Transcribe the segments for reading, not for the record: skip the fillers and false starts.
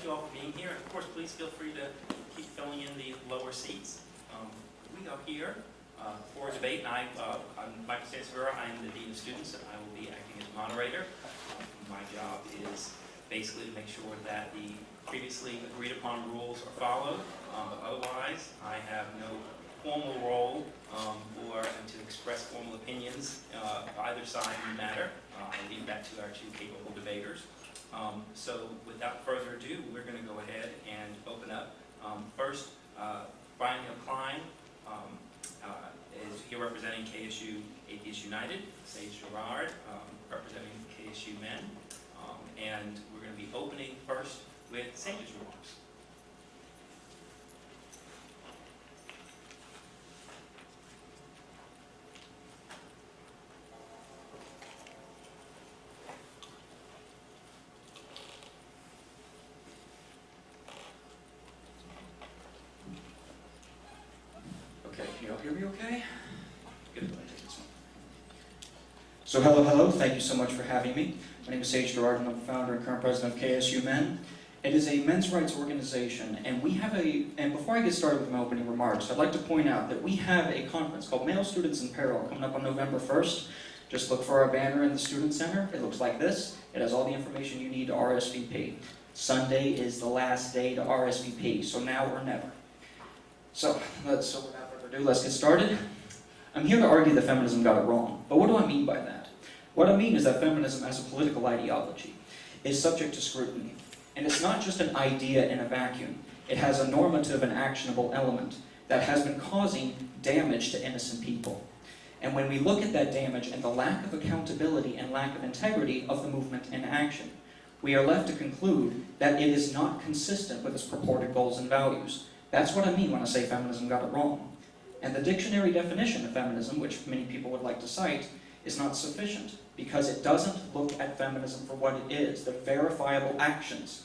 you all for being here. Of course, please feel free to keep filling in the lower seats. We are here for a debate, and I'm Michael Sansevera. I am the Dean of Students, and I will be acting as moderator. My job is basically to make sure that the previously agreed upon rules are followed. But otherwise, I have no formal role or to express formal opinions of either side in the matter. I leave that to our two capable debaters. So without further ado, we're going to go ahead and open up. First, Brian Clyne is here representing KSU Atheist United. Sage Gerard representing KSU Men. And we're going to be opening first with Sage's remarks. Okay, can you all hear me okay? Good, I'm going to take this one. So hello, thank you so much for having me. My name is Sage Gerard, and I'm the founder and current president of KSU Men. It is a men's rights organization, and before I get started with my opening remarks, I'd like to point out that we have a conference called Male Students in Peril coming up on November 1st. Just look for our banner in the Student Center. It looks like this. It has all the information you need to RSVP. Sunday is the last day to RSVP, so now or never. So without further ado, let's get started. I'm here to argue that feminism got it wrong, but what do I mean by that? What I mean is that feminism as a political ideology is subject to scrutiny. And it's not just an idea in a vacuum. It has a normative and actionable element that has been causing damage to innocent people. And when we look at that damage and the lack of accountability and lack of integrity of the movement in action, we are left to conclude that it is not consistent with its purported goals and values. That's what I mean when I say feminism got it wrong. And the dictionary definition of feminism, which many people would like to cite, is not sufficient because it doesn't look at feminism for what it is, the verifiable actions.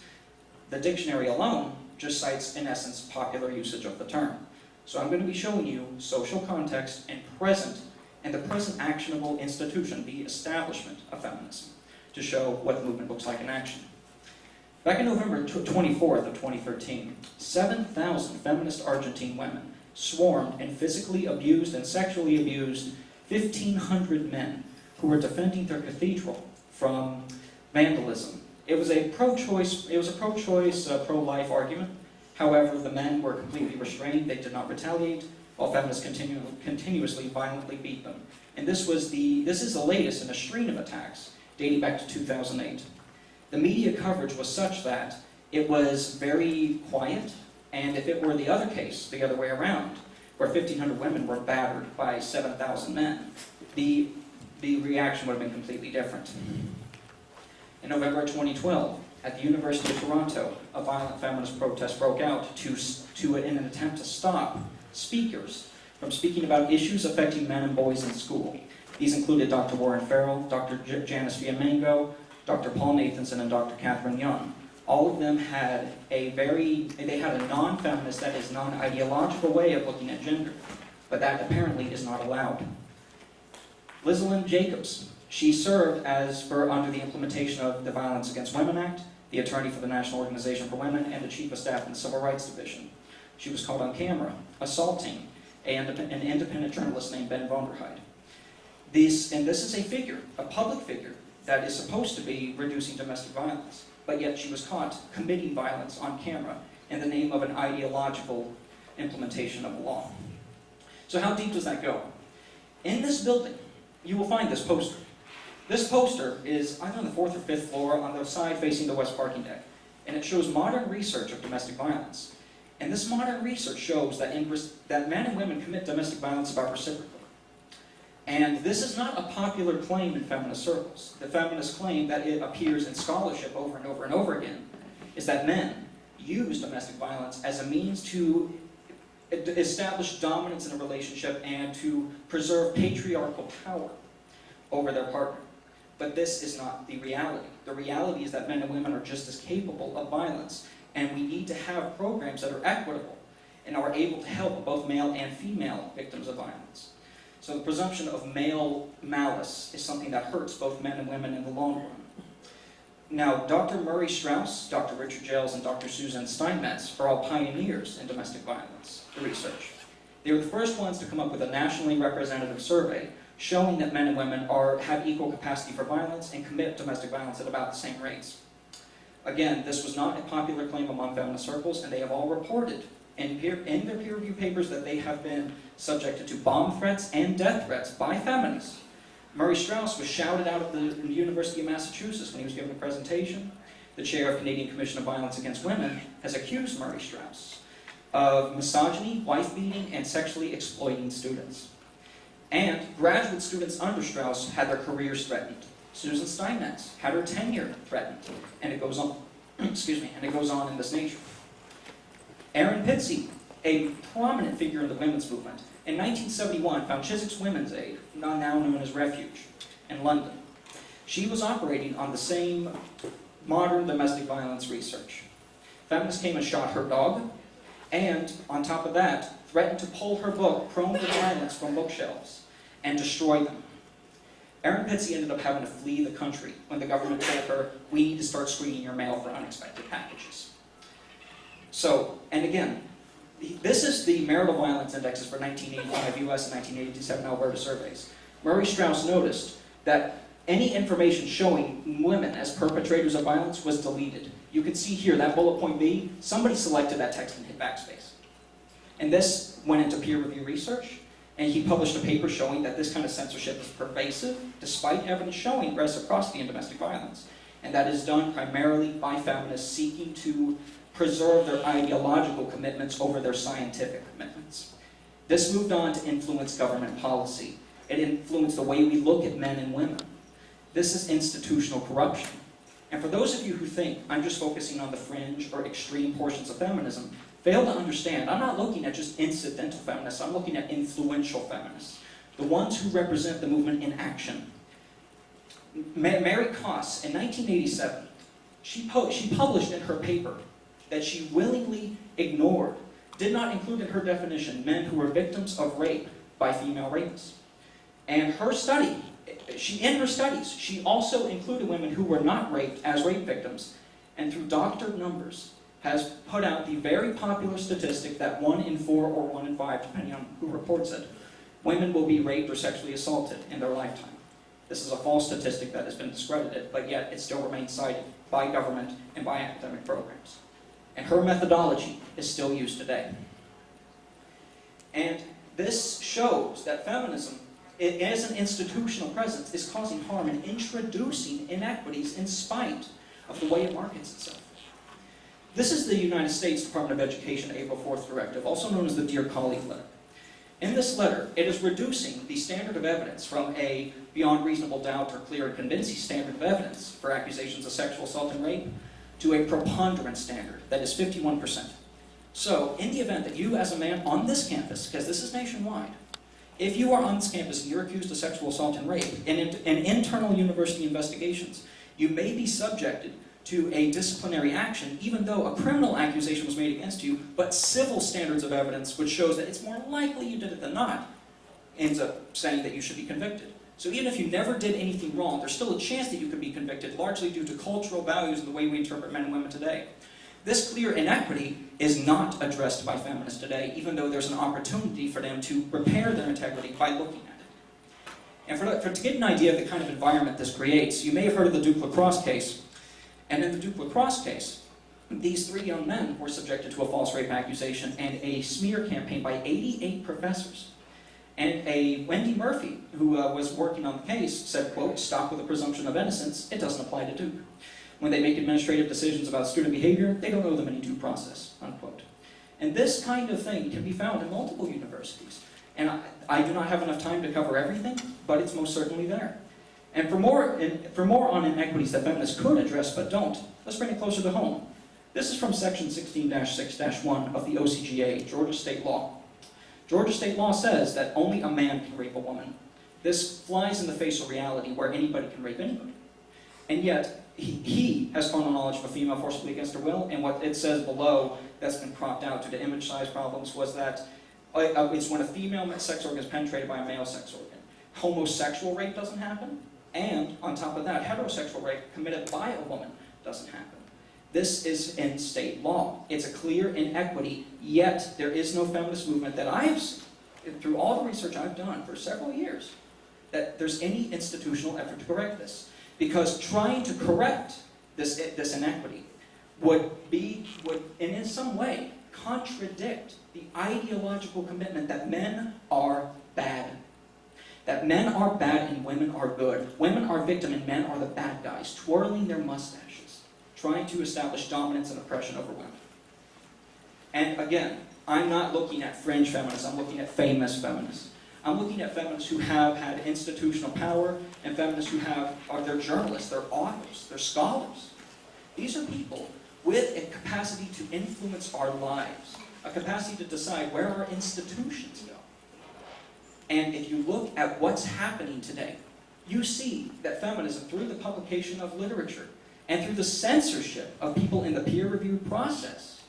The dictionary alone just cites, in essence, popular usage of the term. So I'm going to be showing you social context and the present actionable institution, the establishment of feminism, to show what the movement looks like in action. Back in November 24th of 2013, 7,000 feminist Argentine women swarmed and physically abused and sexually abused 1,500 men who were defending their cathedral from vandalism. It was a pro-choice, pro-life argument. However, the men were completely restrained. They did not retaliate, while feminists continuously violently beat them. And this is the latest in a string of attacks dating back to 2008. The media coverage was such that it was very quiet, and if it were the other case, the other way around, where 1,500 women were battered by 7,000 men, the reaction would have been completely different. In November 2012, at the University of Toronto, a violent feminist protest broke out in an attempt to stop speakers from speaking about issues affecting men and boys in school. These included Dr. Warren Farrell, Dr. Janice Fiamengo, Dr. Paul Nathanson, and Dr. Catherine Young. All of them had a non-feminist, that is, non-ideological way of looking at gender, but that apparently is not allowed. Lizalyn Jacobs, she served under the implementation of the Violence Against Women Act, the attorney for the National Organization for Women, and the chief of staff in the Civil Rights Division. She was caught on camera assaulting an independent journalist named Ben Vonderheide. This is a figure, a public figure, that is supposed to be reducing domestic violence, but yet she was caught committing violence on camera in the name of an ideological implementation of the law. So how deep does that go? In this building, you will find this poster. This poster is either on the 4th or 5th floor on the side facing the west parking deck, and it shows modern research of domestic violence. And this modern research shows that men and women commit domestic violence about reciprocally. And this is not a popular claim in feminist circles. The feminist claim that it appears in scholarship over and over and over again is that men use domestic violence as a means to establish dominance in a relationship and to preserve patriarchal power over their partner. But this is not the reality. The reality is that men and women are just as capable of violence, and we need to have programs that are equitable and are able to help both male and female victims of violence. So the presumption of male malice is something that hurts both men and women in the long run. Now, Dr. Murray Strauss, Dr. Richard Gels, and Dr. Susan Steinmetz are all pioneers in domestic violence research. They were the first ones to come up with a nationally representative survey showing that men and women have equal capacity for violence and commit domestic violence at about the same rates. Again, this was not a popular claim among feminist circles, and they have all reported in their peer review papers that they have been subjected to bomb threats and death threats by feminists. Murray Strauss was shouted out at the University of Massachusetts when he was giving a presentation. The chair of Canadian Commission of Violence Against Women has accused Murray Strauss of misogyny, wife-beating, and sexually exploiting students. And graduate students under Strauss had their careers threatened. Susan Steinmetz had her tenure threatened, and it goes on. Excuse me, and it goes on in this nature. Erin Pitsey, a prominent figure in the women's movement, in 1971 found Chiswick's Women's Aid, now known as Refuge, in London. She was operating on the same modern domestic violence research. Feminists came and shot her dog, and on top of that, threatened to pull her book, Prone to Violence, from bookshelves and destroy them. Erin Pitsey ended up having to flee the country when the government told her, we need to start screening your mail for unexpected packages. So, and again, this is the marital violence indexes for 1985 US and 1987 Alberta surveys. Murray Strauss noticed that any information showing women as perpetrators of violence was deleted. You can see here, that bullet point B, somebody selected that text and hit backspace. And this went into peer review research, and he published a paper showing that this kind of censorship is pervasive, despite evidence showing reciprocity in domestic violence. And that is done primarily by feminists seeking to preserve their ideological commitments over their scientific commitments. This moved on to influence government policy. It influenced the way we look at men and women. This is institutional corruption. And for those of you who think I'm just focusing on the fringe or extreme portions of feminism, fail to understand, I'm not looking at just incidental feminists, I'm looking at influential feminists. The ones who represent the movement in action. Mary Koss, in 1987, she published in her paper that she willingly ignored, did not include in her definition, men who were victims of rape by female rapists. And her study, in her studies, she also included women who were not raped as rape victims, and through doctored numbers, has put out the very popular statistic that 1 in 4 or 1 in 5, depending on who reports it, women will be raped or sexually assaulted in their lifetime. This is a false statistic that has been discredited, but yet it still remains cited by government and by academic programs. And her methodology is still used today. And this shows that feminism, as an institutional presence, is causing harm and introducing inequities in spite of the way it markets itself. This is the United States Department of Education April 4th Directive, also known as the Dear Colleague Letter. In this letter, it is reducing the standard of evidence from a beyond reasonable doubt or clear and convincing standard of evidence for accusations of sexual assault and rape to a preponderance standard that is 51%. So, in the event that you as a man on this campus, because this is nationwide, if you are on this campus and you're accused of sexual assault and rape, in internal university investigations, you may be subjected to a disciplinary action, even though a criminal accusation was made against you, but civil standards of evidence, which shows that it's more likely you did it than not, ends up saying that you should be convicted. So even if you never did anything wrong, there's still a chance that you could be convicted, largely due to cultural values and the way we interpret men and women today. This clear inequity is not addressed by feminists today, even though there's an opportunity for them to repair their integrity by looking at it. And to get an idea of the kind of environment this creates, you may have heard of the Duke lacrosse case. And in the Duke lacrosse case, these 3 young men were subjected to a false rape accusation and a smear campaign by 88 professors. And a Wendy Murphy, who was working on the case, said, quote, "Stop with the presumption of innocence, it doesn't apply to Duke. When they make administrative decisions about student behavior, they don't owe them any due process," unquote. And this kind of thing can be found in multiple universities. And I do not have enough time to cover everything, but it's most certainly there. And for more on inequities that feminists could address but don't, let's bring it closer to home. This is from section 16-6-1 of the OCGA, Georgia state law. Georgia state law says that only a man can rape a woman. This flies in the face of reality where anybody can rape anybody. And yet, he has carnal knowledge of a female forcibly against her will, and what it says below that's been cropped out due to image size problems was that it's when a female sex organ is penetrated by a male sex organ. Homosexual rape doesn't happen, and on top of that, heterosexual rape committed by a woman doesn't happen. This is in state law. It's a clear inequity, yet there is no feminist movement that I have seen, through all the research I've done for several years, that there's any institutional effort to correct this. Because trying to correct this inequity would in some way contradict the ideological commitment that men are bad. That men are bad and women are good. Women are victim and men are the bad guys, twirling their mustaches, trying to establish dominance and oppression over women. And again, I'm not looking at fringe feminists, I'm looking at famous feminists. I'm looking at feminists who have had institutional power and feminists who are journalists, they're authors, they're scholars. These are people with a capacity to influence our lives, a capacity to decide where our institutions go. And if you look at what's happening today, you see that feminism, through the publication of literature and through the censorship of people in the peer-reviewed process,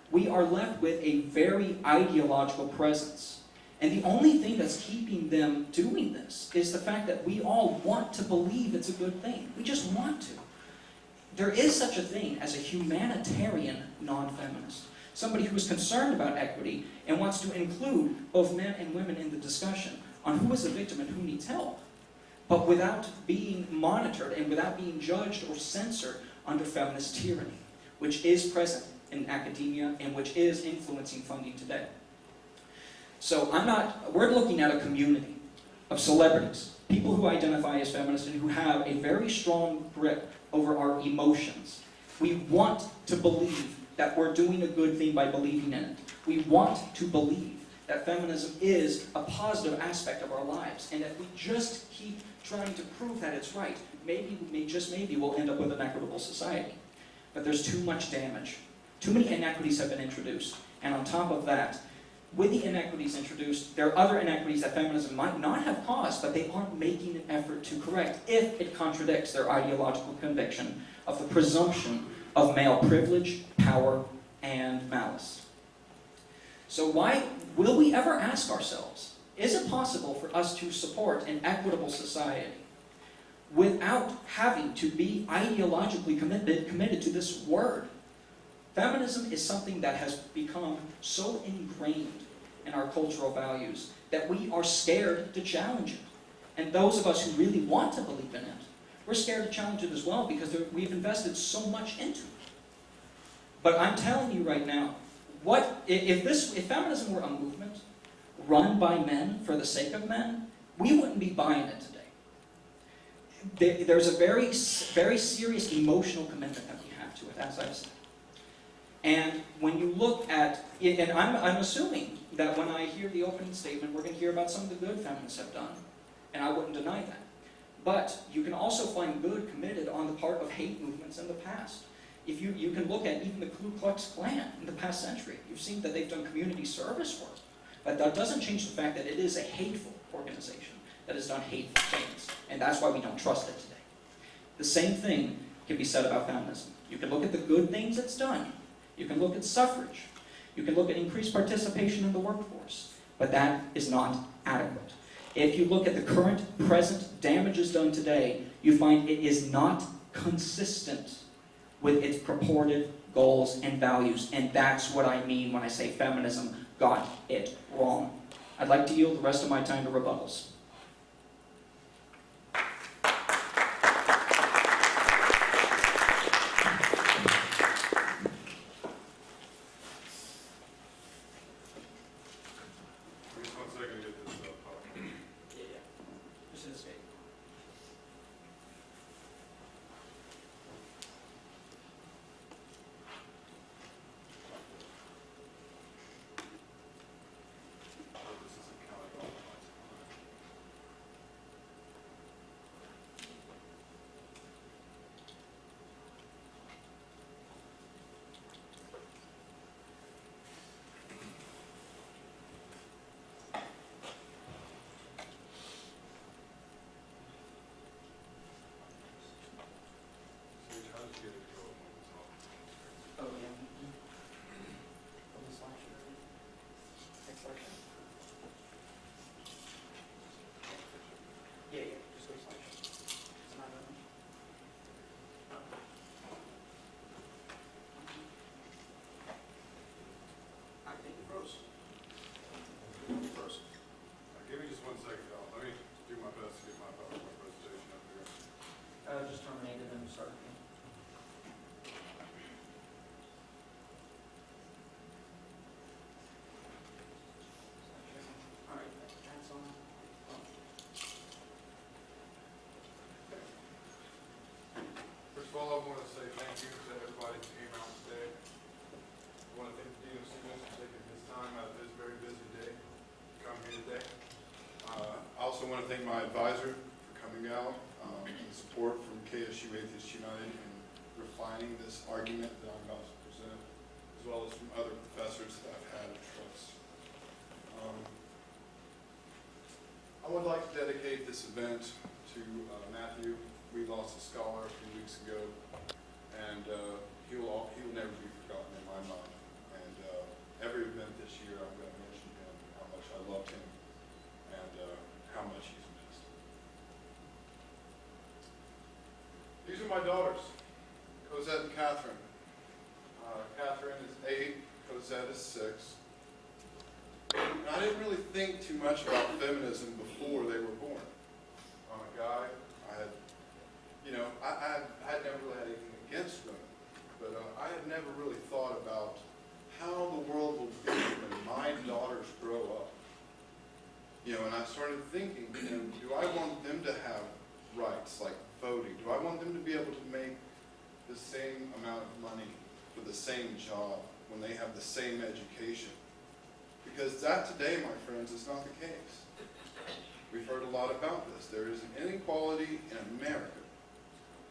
we are left with a very ideological presence. And the only thing that's keeping them doing this is the fact that we all want to believe it's a good thing. We just want to. There is such a thing as a humanitarian non-feminist. Somebody who is concerned about equity and wants to include both men and women in the discussion on who is a victim and who needs help, but without being monitored and without being judged or censored under feminist tyranny, which is present in academia and which is influencing funding today. So we're looking at a community of celebrities, people who identify as feminists and who have a very strong grip over our emotions. We want to believe that we're doing a good thing by believing in it. We want to believe that feminism is a positive aspect of our lives, and if we just keep trying to prove that it's right, maybe we'll end up with an equitable society. But there's too much damage. Too many inequities have been introduced, and on top of that, with the inequities introduced, there are other inequities that feminism might not have caused, but they aren't making an effort to correct if it contradicts their ideological conviction of the presumption of male privilege, power, and malice. So will we ever ask ourselves, is it possible for us to support an equitable society without having to be ideologically committed to this word? Feminism is something that has become so ingrained in our cultural values that we are scared to challenge it. And those of us who really want to believe in it, we're scared to challenge it as well because we've invested so much into it. But I'm telling you right now, if feminism were a movement run by men for the sake of men, we wouldn't be buying it today. There's a very, very serious emotional commitment that we have to it, as I've said. And when you look at it, and I'm assuming that when I hear the opening statement, we're going to hear about some of the good feminists have done, and I wouldn't deny that. But you can also find good committed on the part of hate movements in the past. If you can look at even the Ku Klux Klan in the past century, you've seen that they've done community service work. But that doesn't change the fact that it is a hateful organization that has done hateful things, and that's why we don't trust it today. The same thing can be said about feminism. You can look at the good things it's done. You can look at suffrage. You can look at increased participation in the workforce. But that is not adequate. If you look at the current, present damages done today, you find it is not consistent with its purported goals and values. And that's what I mean when I say feminism got it wrong. I'd like to yield the rest of my time to rebuttals. thank you to everybody who came out today. I want to thank the Dean of Students for taking his time out of his very busy day to come here today. I also want to thank my advisor for coming out and support from KSU Atheists United in refining this argument that I'm about to present, as well as from other professors that I've had at trust. I would like to dedicate this event to Matthew. We lost a scholar a few weeks ago, and he will never be forgotten in my mind. And every event this year, I'm going to mention him, how much I loved him, and how much he's missed. These are my daughters, Cosette and Catherine. Catherine is 8, Cosette is 6. And I didn't really think too much about feminism before they were born. I'm a guy. I had never really had anything against women, but I had never really thought about how the world will be when my daughters grow up. And I started thinking, do I want them to have rights like voting? Do I want them to be able to make the same amount of money for the same job when they have the same education? Because that today, my friends, is not the case. We've heard a lot about this. There is an inequality in America.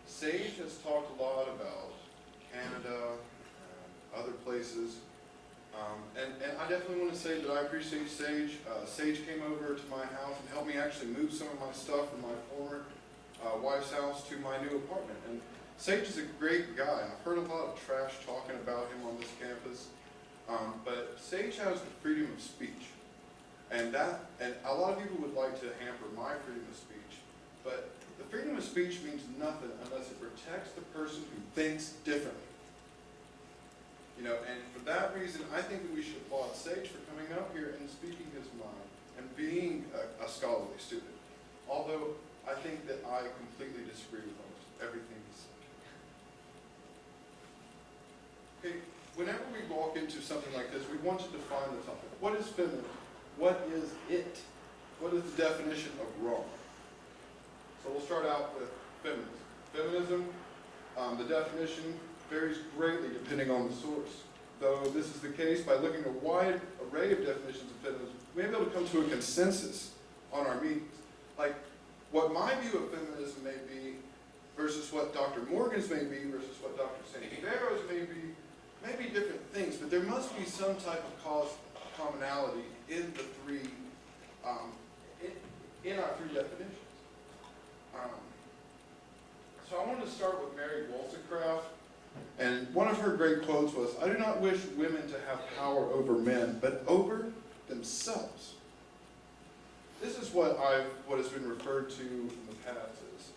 Sage has talked a lot about Canada and other places. And I definitely want to say that I appreciate Sage. Sage came over to my house and helped me actually move some of my stuff from my former wife's house to my new apartment. And Sage is a great guy. I've heard a lot of trash talking about him on this campus. But Sage has the freedom of speech, and a lot of people would like to hamper my freedom of speech, but the freedom of speech means nothing unless it protects the person who thinks differently. And for that reason, I think that we should applaud Sage for coming up here and speaking his mind and being a scholarly student. Although I think that I completely disagree with almost everything he said. Okay. Whenever we walk into something like this, we want to define the topic. What is feminism? What is it? What is the definition of wrong? So we'll start out with feminism. Feminism, the definition varies greatly depending on the source. Though this is the case, by looking at a wide array of definitions of feminism, we may be able to come to a consensus on our meetings. Like what my view of feminism may be versus what Dr. Morgan's may be versus what Dr. Santiago's may be. Maybe different things, but there must be some type of commonality in the three, in our three definitions. So I wanted to start with Mary Wollstonecraft, and one of her great quotes was, "I do not wish women to have power over men, but over themselves." This is what has been referred to in the past as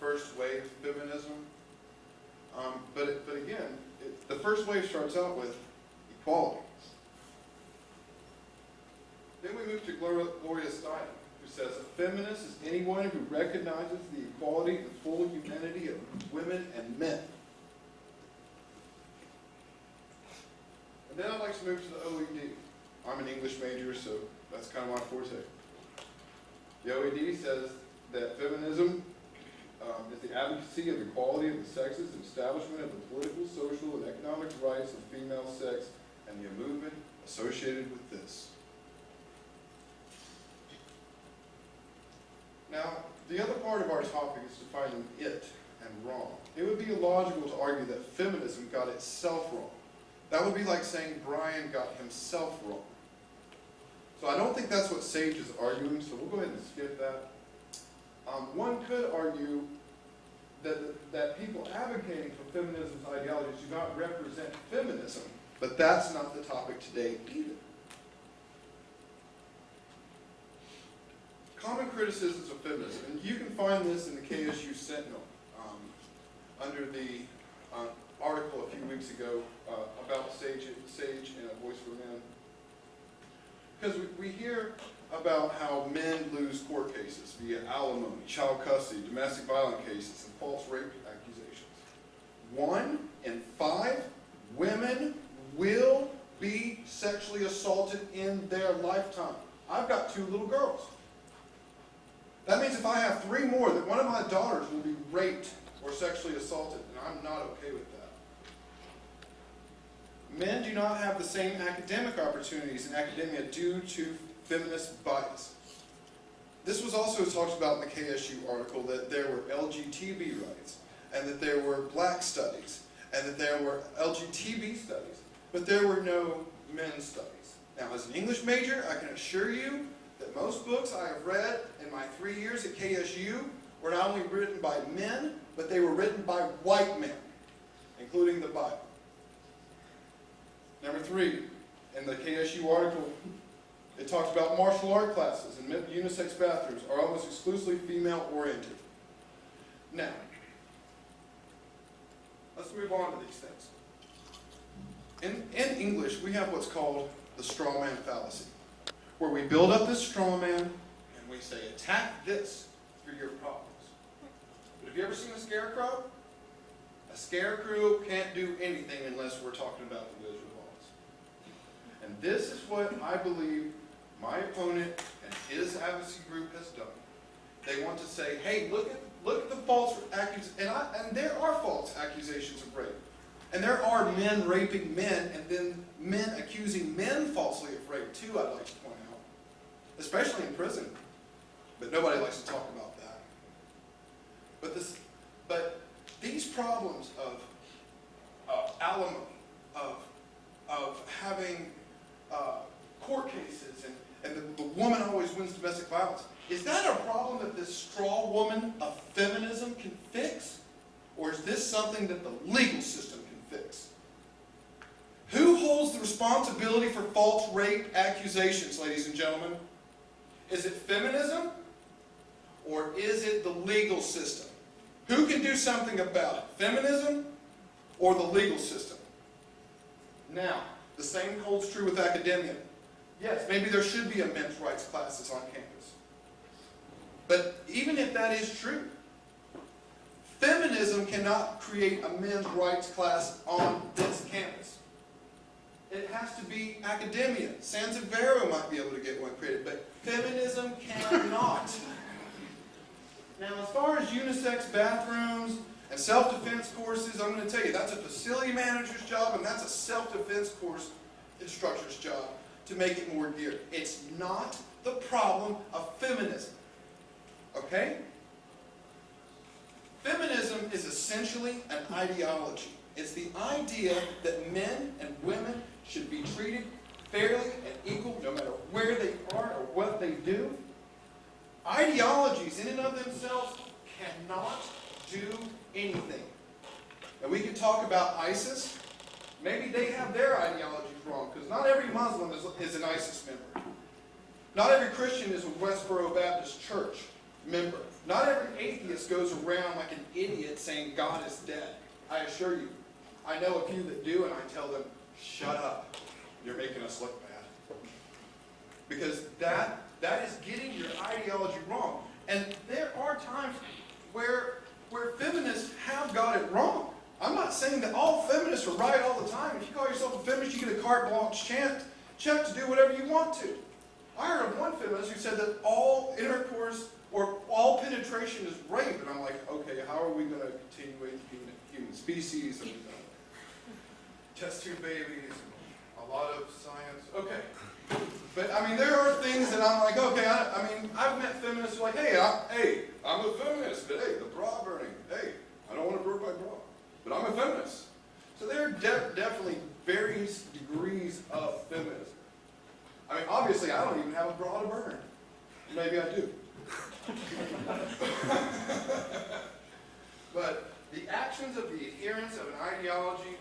first wave feminism. But again, the first wave starts out with equality. Then we move to Gloria Steinem, who says, "A feminist is anyone who recognizes the equality and full humanity of women and men." And then I'd like to move to the OED. I'm an English major, so that's kind of my forte. The OED says that feminism is the advocacy of equality of the sexes and establishment of the political, social, and economic rights of female sex and the movement associated with this. Now, the other part of our topic is defining it and wrong. It would be illogical to argue that feminism got itself wrong. That would be like saying Brian got himself wrong. So I don't think that's what Sage is arguing, so we'll go ahead and skip that. One could argue that people advocating for feminism's ideologies do not represent feminism, but that's not the topic today either. Common criticisms of feminism, and you can find this in the KSU Sentinel under the article a few weeks ago about Sage and A Voice for Men. Because we hear about how men lose court cases via alimony, child custody, domestic violence cases, and false rape accusations. 1 in 5 women will be sexually assaulted in their lifetime. I've got 2 little girls. That means if I have 3 more, that one of my daughters will be raped or sexually assaulted, and I'm not okay with that. men do not have the same academic opportunities in academia due to feminist bias. This was also talked about in the KSU article, that there were LGBT rights, and that there were black studies, and that there were LGBT studies, but there were no men's studies. Now, as an English major, I can assure you that most books I have read in my 3 years at KSU were not only written by men, but they were written by white men, including the Bible. Number 3, in the KSU article, it talks about martial art classes and unisex bathrooms are almost exclusively female-oriented. Now, let's move on to these things. In English, we have what's called the straw man fallacy, where we build up this straw man and we say, attack this for your problems. But have you ever seen a scarecrow? A scarecrow can't do anything unless we're talking about the Wizard of Oz. And this is what I believe my opponent and his advocacy group has done. They want to say, hey, look at the false accusations, and there are false accusations of rape. And there are men raping men, and then men accusing men falsely of rape too, I'd like to point out. Especially in prison. But nobody likes to talk about that. But these problems of alimony, of having court cases, and the woman always wins domestic violence, is that a problem that this straw woman of feminism can fix? Or is this something that the legal system can fix? Who holds the responsibility for false rape accusations, ladies and gentlemen? Is it feminism? Or is it the legal system? Who can do something about it? Feminism or the legal system? Now, the same holds true with academia. Yes, maybe there should be a men's rights classes on campus. But even if that is true, feminism cannot create a men's rights class on this campus. It has to be academia. Sanzavero might be able to get one created, but feminism cannot. Now, as far as unisex bathrooms and self-defense courses, I'm going to tell you, that's a facility manager's job, and that's a self-defense course instructor's job to make it more geared. It's not the problem of feminism. Okay? Feminism is essentially an ideology. It's the idea that men and women should be treated fairly and equal no matter where they are or what they do. Ideologies in and of themselves cannot do anything. And we can talk about ISIS. Maybe they have their ideologies wrong, because not every Muslim is an ISIS member. Not every Christian is a Westboro Baptist Church member. Not every atheist goes around like an idiot saying God is dead. I assure you. I know a few that do, and I tell them, shut up. You're making us look bad. Because that is getting your ideology wrong. And there are times where feminists have got it wrong. I'm not saying that all feminists are right all the time. If you call yourself a feminist, you get a carte blanche check to do whatever you want to. I heard of one feminist who said that all intercourse or all penetration is rape. And I'm like, okay, how are we going to continue being a human species? And test tube babies, a lot of science. Okay. But, I mean, there are things that I'm like, okay, I've met feminists who are like, hey, I'm a feminist, but hey, the bra burning, hey, I don't want to burn my bra, but I'm a feminist. So there are definitely various degrees of feminism. I mean, obviously, I don't even have a bra to burn. Maybe I do. But the actions of the adherents of an ideology,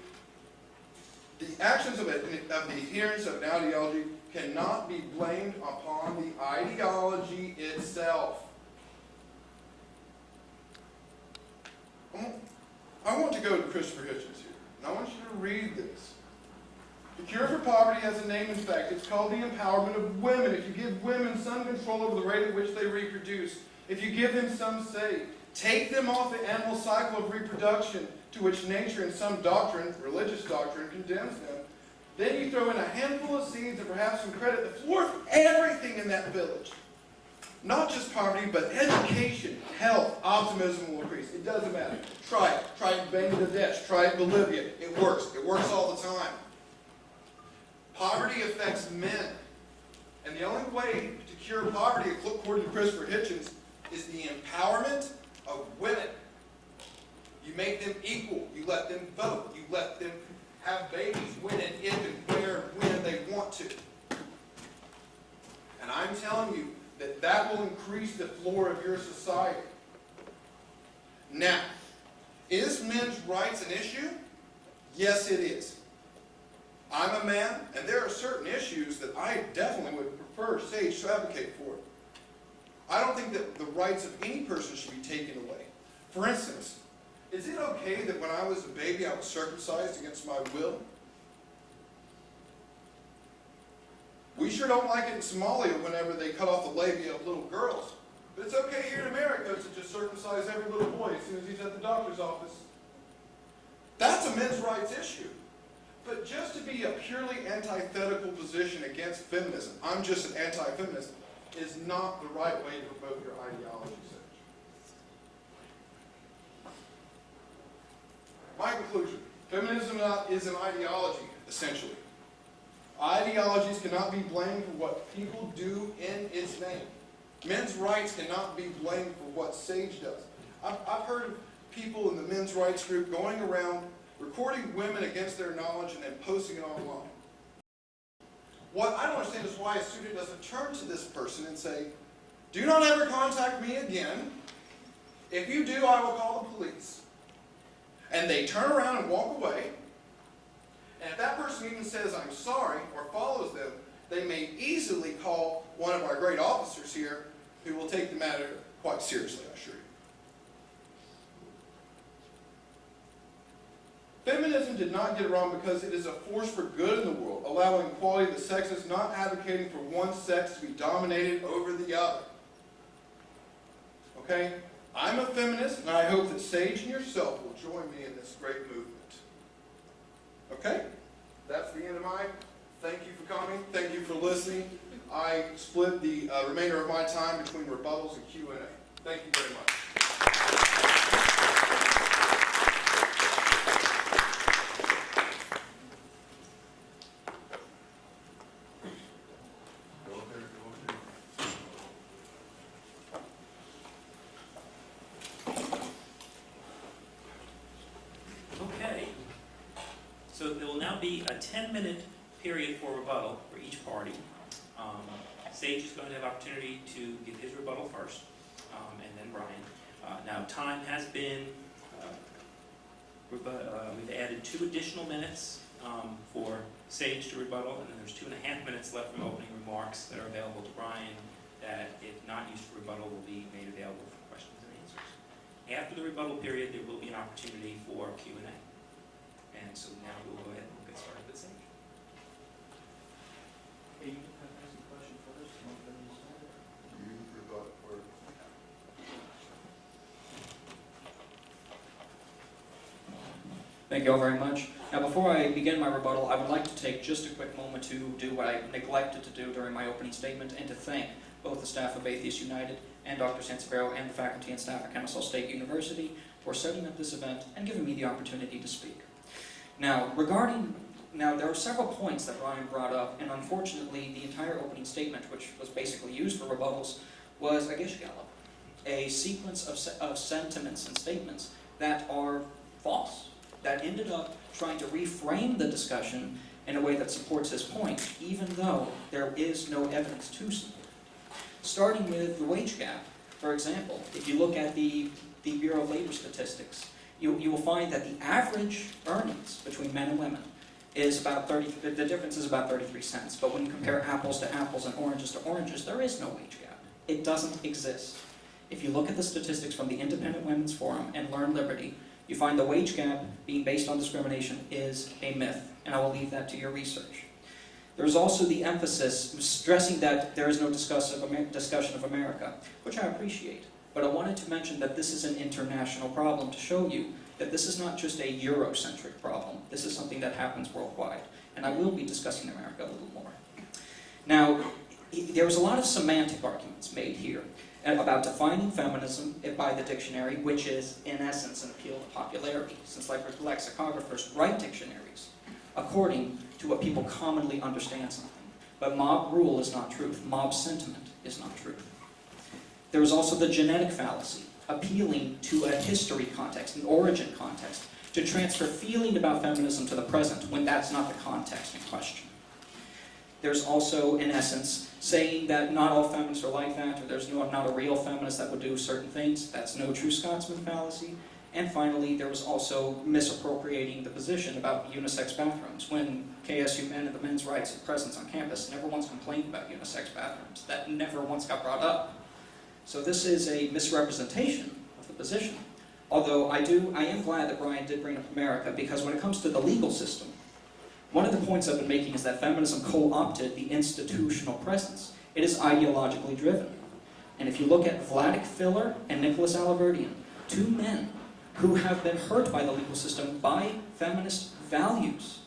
cannot be blamed upon the ideology itself. I want to go to Christopher Hitchens here, and I want you to read this. The cure for poverty has a name, in fact. It's called the empowerment of women. If you give women some control over the rate at which they reproduce, if you give them some say, take them off the animal cycle of reproduction to which nature and some doctrine, religious doctrine, condemns them, then you throw in a handful of seeds and perhaps some credit, the floor of everything in that village. Not just poverty, but education, health, optimism will increase. It doesn't matter. Try it. Try it in Bangladesh. Try it in Bolivia. It works. It works all the time. affects men. And the only way to cure poverty, according to Christopher Hitchens, is the empowerment of women. You make them equal. You let them vote. You let them have babies when and if and where and when they want to. And I'm telling you that that will increase the floor of your society. Now, is men's rights an issue? Yes, it is. I'm a man, and there are certain issues that I definitely would prefer Sage to advocate for. I don't think that the rights of any person should be taken away. For instance, is it okay that when I was a baby I was circumcised against my will? We sure don't like it in Somalia whenever they cut off the labia of little girls. But it's okay here in America to just circumcise every little boy as soon as he's at the doctor's office. That's a men's rights issue. But just to be a purely antithetical position against feminism, I'm just an anti-feminist, is not the right way to promote your ideology, Sage. My conclusion, feminism is an ideology, essentially. Ideologies cannot be blamed for what people do in its name. Men's rights cannot be blamed for what Sage does. I've heard of people in the men's rights group going around recording women against their knowledge and then posting it online. What I don't understand is why a student doesn't turn to this person and say, do not ever contact me again. If you do, I will call the police. And they turn around and walk away. And if that person even says, I'm sorry, or follows them, they may easily call one of our great officers here who will take the matter quite seriously, I assure you. Feminism did not get it wrong because it is a force for good in the world, allowing equality of the sexes, not advocating for one sex to be dominated over the other. Okay? I'm a feminist, and I hope that Sage and yourself will join me in this great movement. Okay? That's the end of mine. Thank you for coming. Thank you for listening. I split the remainder of my time between rebuttals and Q&A. Thank you very much. Okay. So there will now be a 10-minute period for rebuttal for each party. Sage is going to have opportunity to give his rebuttal first, and then Brian. Now, time has been, we've added 2 additional minutes for Sage to rebuttal, and then there's 2.5 minutes left from opening remarks that are available to Brian that, if not used for rebuttal, will be made available for questions and answers. After the rebuttal period, there will be an opportunity for Q&A. And so now we'll go ahead and get started with Sage. Hey, you can ask a question first. You rebut first. Thank you all very much. Now, before I begin my rebuttal, I would like to take just a quick moment to do what I neglected to do during my opening statement, and to thank both the staff of Atheist United and Dr. Sansevero and the faculty and staff at Kennesaw State University for setting up this event and giving me the opportunity to speak. Now, there are several points that Brian brought up, and unfortunately, the entire opening statement, which was basically used for rebuttals, was a gish gallop, a sequence of sentiments and statements that are false, that ended up trying to reframe the discussion in a way that supports his point, even though there is no evidence to support. Starting with the wage gap, for example, if you look at the Bureau of Labor Statistics, you will find that the average earnings between men and women is about the difference is about 33 cents. But when you compare apples to apples and oranges to oranges, there is no wage gap. It doesn't exist. If you look at the statistics from the Independent Women's Forum and Learn Liberty, you find the wage gap being based on discrimination is a myth, and I will leave that to your research. There's also the emphasis stressing that there is no discussion of America, which I appreciate. But I wanted to mention that this is an international problem to show you that this is not just a Eurocentric problem. This is something that happens worldwide. And I will be discussing America a little more. Now, there was a lot of semantic arguments made here about defining feminism by the dictionary, which is, in essence, an appeal to popularity, since lexicographers write dictionaries according to what people commonly understand something. But mob rule is not truth. Mob sentiment is not truth. There is also the genetic fallacy, appealing to a history context, an origin context, to transfer feeling about feminism to the present when that's not the context in question. There's also, in essence, saying that not all feminists are like that, or there's not a real feminist that would do certain things. That's no true Scotsman fallacy. And finally, there was also misappropriating the position about unisex bathrooms. When KSU men and the men's rights presence on campus never once complained about unisex bathrooms. That never once got brought up. So this is a misrepresentation of the position. Although I am glad that Brian did bring up America, because when it comes to the legal system, one of the points I've been making is that feminism co-opted the institutional presence. It is ideologically driven. And if you look at Vladek Filler and Nicholas Aliverdian, two men who have been hurt by the legal system by feminist values,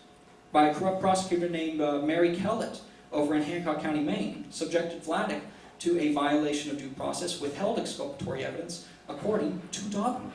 by a corrupt prosecutor named Mary Kellett over in Hancock County, Maine, subjected Vladek to a violation of due process, withheld exculpatory evidence, according to dogma.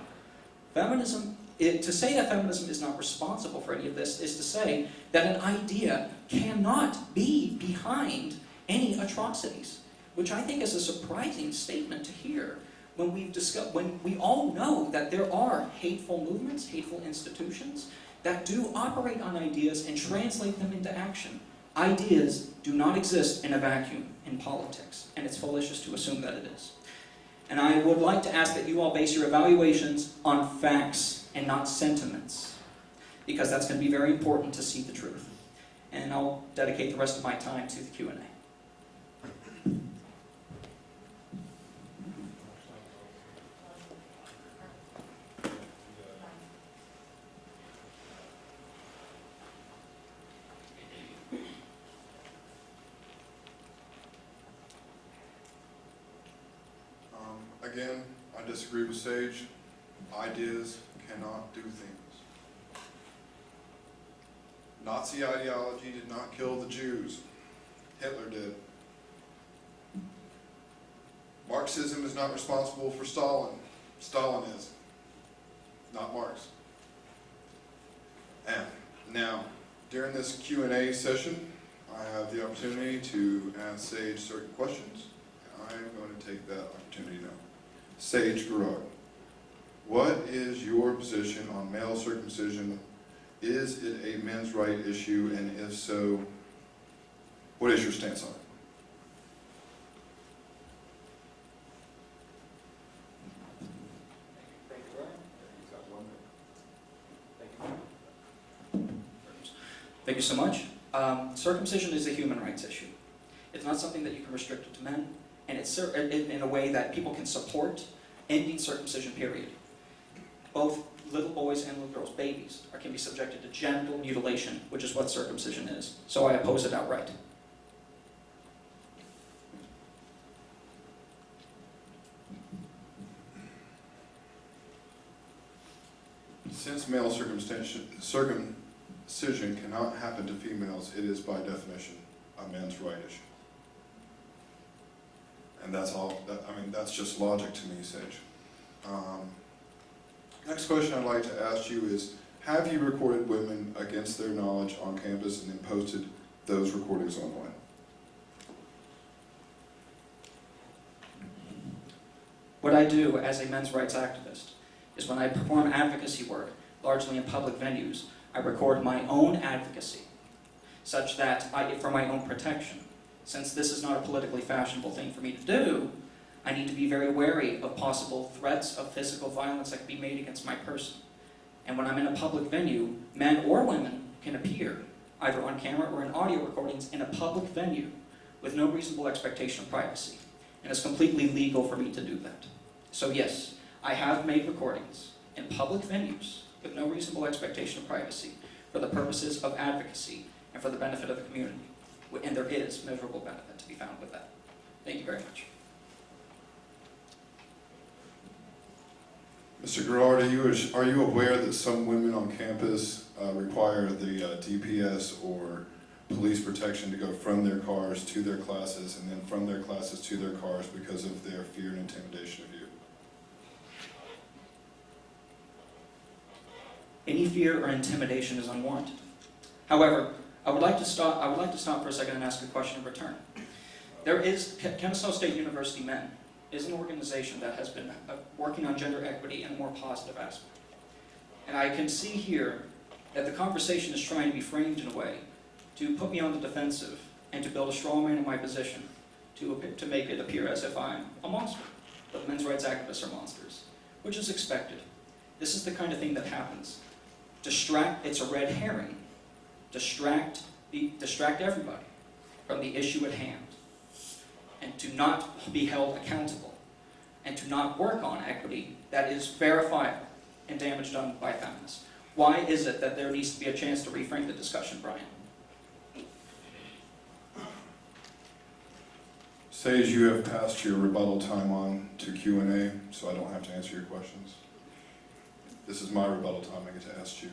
Feminism, to say that feminism is not responsible for any of this is to say that an idea cannot be behind any atrocities, which I think is a surprising statement to hear when we all know that there are hateful movements, hateful institutions that do operate on ideas and translate them into action. Ideas do not exist in a vacuum in politics, and it's fallacious to assume that it is. And I would like to ask that you all base your evaluations on facts and not sentiments, because that's going to be very important to see the truth. And I'll dedicate the rest of my time to the Q&A. Again, I disagree with Sage. Ideas cannot do things. Nazi ideology did not kill the Jews. Hitler did. Marxism is not responsible for Stalin. Stalin is, not Marx. And now, during this Q&A session, I have the opportunity to ask Sage certain questions. I'm going to take that opportunity now. Sage Gerard, what is your position on male circumcision? Is it a men's right issue, and if so, what is your stance on it? Thank you, Brian. He's got 1 minute. Thank you. Thank you so much. Circumcision is a human rights issue. It's not something that you can restrict it to men, and it's in a way that people can support ending circumcision, period. Both little boys and little girls, babies, can be subjected to genital mutilation, which is what circumcision is. So I oppose it outright. Since male circumcision cannot happen to females, it is by definition a men's right issue. And that's all, that's just logic to me, Sage. Next question I'd like to ask you is, have you recorded women against their knowledge on campus and then posted those recordings online? What I do as a men's rights activist is when I perform advocacy work, largely in public venues, I record my own advocacy, such that for my own protection. Since this is not a politically fashionable thing for me to do, I need to be very wary of possible threats of physical violence that can be made against my person. And when I'm in a public venue, men or women can appear, either on camera or in audio recordings, in a public venue with no reasonable expectation of privacy. And it's completely legal for me to do that. So yes, I have made recordings in public venues with no reasonable expectation of privacy for the purposes of advocacy and for the benefit of the community. And there is measurable benefit to be found with that. Thank you very much. Mr. Gerard, are you aware that some women on campus require the DPS or police protection to go from their cars to their classes and then from their classes to their cars because of their fear and intimidation of you? Any fear or intimidation is unwarranted. However, I would like to stop for a second and ask a question in return. Kennesaw State University Men is an organization that has been working on gender equity in a more positive aspect. And I can see here that the conversation is trying to be framed in a way to put me on the defensive and to build a straw man in my position to make it appear as if I'm a monster, that men's rights activists are monsters, which is expected. This is the kind of thing that happens. It's a red herring. Distract everybody from the issue at hand, and to not be held accountable, and to not work on equity that is verifiable and damage done by feminists. Why is it that there needs to be a chance to reframe the discussion, Brian? Sage, you have passed your rebuttal time on to Q&A, so I don't have to answer your questions. This is my rebuttal time, I get to ask you.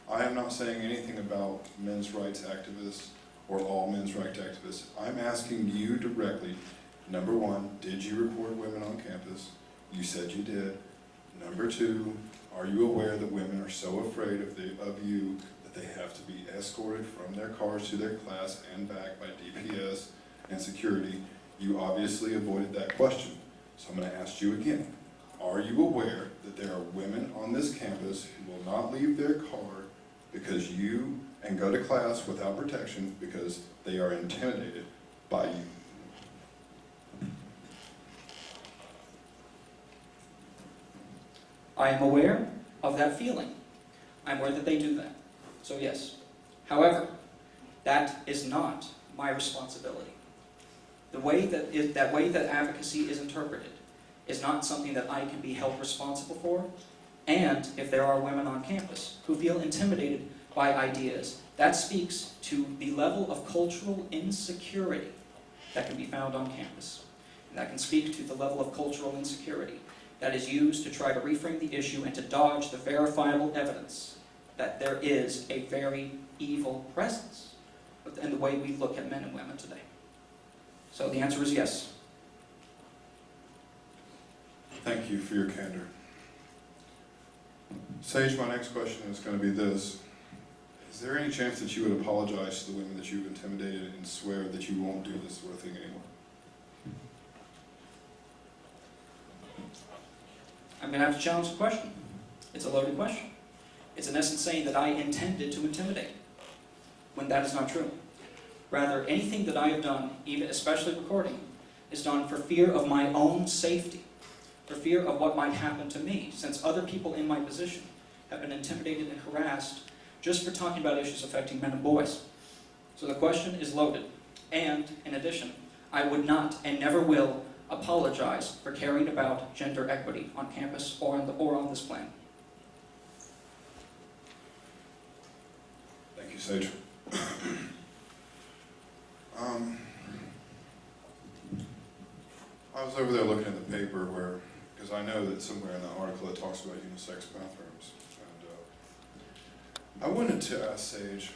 I am not saying anything about men's rights activists or all men's rights activists. I'm asking you directly, number one, did you report women on campus? You said you did. Number two, are you aware that women are so afraid of you that they have to be escorted from their cars to their class and back by DPS and security? You obviously avoided that question, so I'm going to ask you again. Are you aware that there are women on this campus who will not leave their car because you, and go to class without protection because they are intimidated by you? I am aware of that feeling. I'm aware that they do that. So yes. However, that is not my responsibility. The way that advocacy is interpreted is not something that I can be held responsible for. And if there are women on campus who feel intimidated by ideas, that speaks to the level of cultural insecurity that can be found on campus. And that can speak to the level of cultural insecurity that is used to try to reframe the issue and to dodge the verifiable evidence that there is a very evil presence in the way we look at men and women today. So the answer is yes. Thank you for your candor. Sage, my next question is going to be this. Is there any chance that you would apologize to the women that you've intimidated and swear that you won't do this sort of thing anymore? I'm going to have to challenge the question. It's a loaded question. It's in essence saying that I intended to intimidate, when that is not true. Rather, anything that I have done, even especially recording, is done for fear of my own safety, for fear of what might happen to me, since other people in my position have been intimidated and harassed just for talking about issues affecting men and boys. So the question is loaded. And, in addition, I would not and never will apologize for caring about gender equity on campus or on this planet. Thank you, Sage. I was over there looking at the paper because I know that somewhere in the article it talks about unisex bathrooms. And I wanted to ask Sage,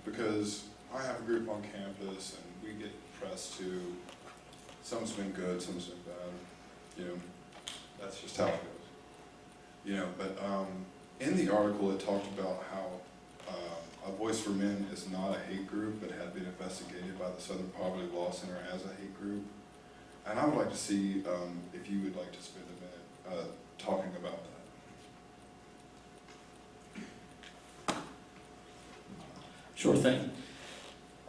because I have a group on campus and we get pressed to, some's been good, some's been bad, that's just how it goes. But in the article it talked about how A Voice for Men is not a hate group, but had been investigated by the Southern Poverty Law Center as a hate group. And I would like to see if you would like to spend a minute talking about that. Sure thing.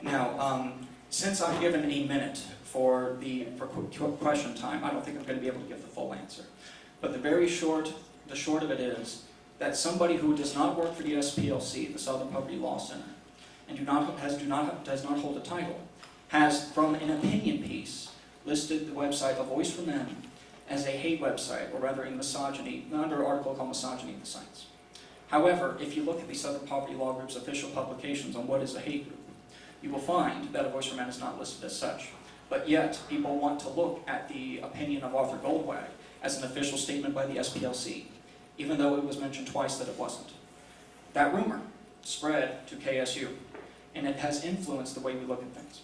Now, since I've given a minute for question time, I don't think I'm going to be able to give the full answer. But the short of it is that somebody who does not work for the SPLC, the Southern Poverty Law Center, and does not hold a title, has, from an opinion piece, listed the website A Voice for Men as a hate website, or rather a misogyny, under an article called Misogyny in the Science. However, if you look at the Southern Poverty Law Group's official publications on what is a hate group, you will find that A Voice for Men is not listed as such. But yet, people want to look at the opinion of Arthur Goldwag as an official statement by the SPLC, even though it was mentioned twice that it wasn't. That rumor spread to KSU, and it has influenced the way we look at things.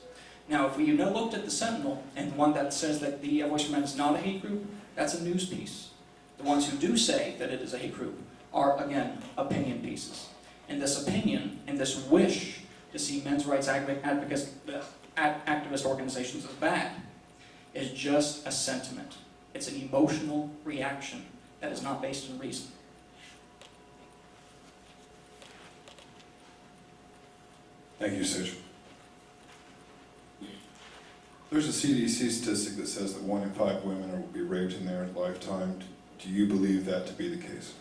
Now, if we looked at the Sentinel, and the one that says that the Voice for Men is not a hate group, that's a news piece. The ones who do say that it is a hate group are, again, opinion pieces. And this opinion, and this wish to see men's rights activist organizations as bad is just a sentiment. It's an emotional reaction that is not based on reason. Thank you, Sage. There's a CDC statistic that says that 1 in 5 women will be raped in their lifetime. Do you believe that to be the case?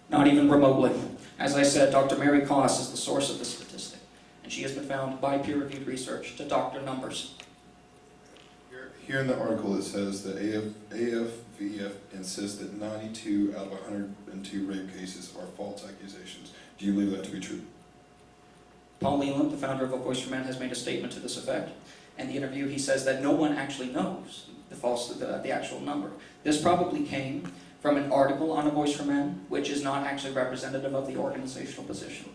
Not even remotely. As I said, Dr. Mary Koss is the source of this statistic, and she has been found by peer-reviewed research to doctor numbers. Here in the article it says that AFVF insists that 92 out of 102 rape cases are false accusations. Do you believe that to be true? Paul Leland, the founder of A Voice for Men, has made a statement to this effect. In the interview, he says that no one actually knows the actual number. This probably came from an article on A Voice for Men, which is not actually representative of the organizational position.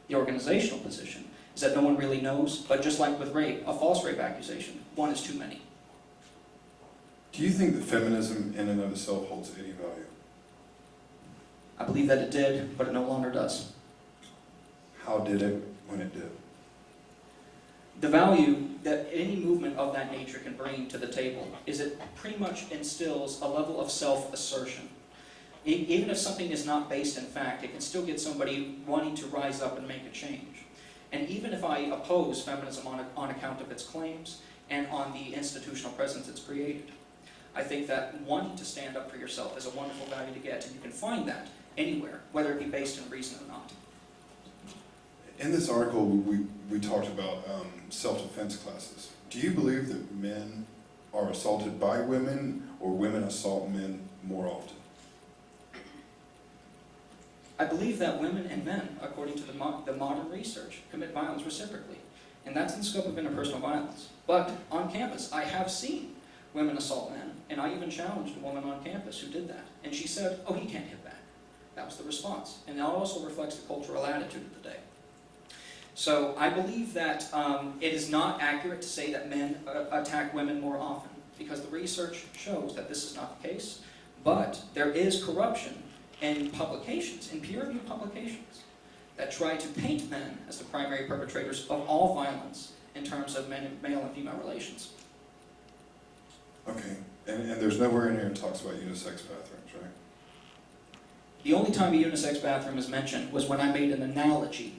The organizational position is that no one really knows, but just like with rape, a false rape accusation, one is too many. Do you think that feminism in and of itself holds any value? I believe that it did, but it no longer does. How did it when it did? The value that any movement of that nature can bring to the table is it pretty much instills a level of self-assertion. Even if something is not based in fact, it can still get somebody wanting to rise up and make a change. And even if I oppose feminism on account of its claims and on the institutional presence it's created, I think that wanting to stand up for yourself is a wonderful value to get, and you can find that anywhere, whether it be based in reason or not. In this article, we talked about self-defense classes. Do you believe that men are assaulted by women, or women assault men more often? I believe that women and men, according to the modern research, commit violence reciprocally, and that's in the scope of interpersonal violence. But on campus, I have seen women assault men, and I even challenged a woman on campus who did that, and she said, "Oh, he can't hit back." That was the response, and that also reflects the cultural attitude of the day. So I believe that it is not accurate to say that men attack women more often, because the research shows that this is not the case, but there is corruption in publications, in peer-reviewed publications, that try to paint men as the primary perpetrators of all violence in terms of male and female relations. Okay, and there's nowhere in here that talks about unisex bathrooms, right? The only time a unisex bathroom is mentioned was when I made an analogy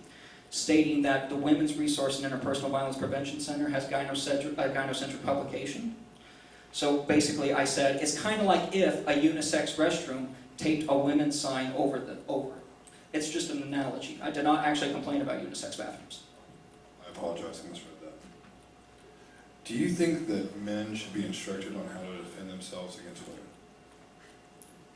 stating that the Women's Resource and Interpersonal Violence Prevention Center has gynocentric publication. So basically I said, it's kind of like if a unisex restroom taped a women's sign over. It's just an analogy. I did not actually complain about unisex bathrooms. I apologize, I misread that. Do you think that men should be instructed on how to defend themselves against women?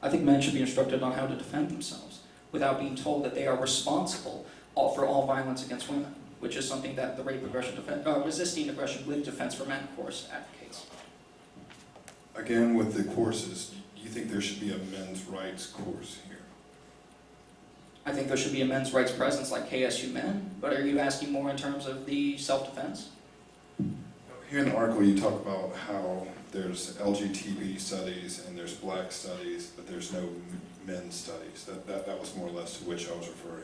I think men should be instructed on how to defend themselves without being told that they are responsible for all violence against women, which is something that the Resisting Aggression with Defense for Men course advocates. Again, with the courses, do you think there should be a men's rights course here? I think there should be a men's rights presence like KSU Men, but are you asking more in terms of the self-defense? Here in the article you talk about how there's LGBT studies and there's black studies, but there's no men's studies. That was more or less to which I was referring.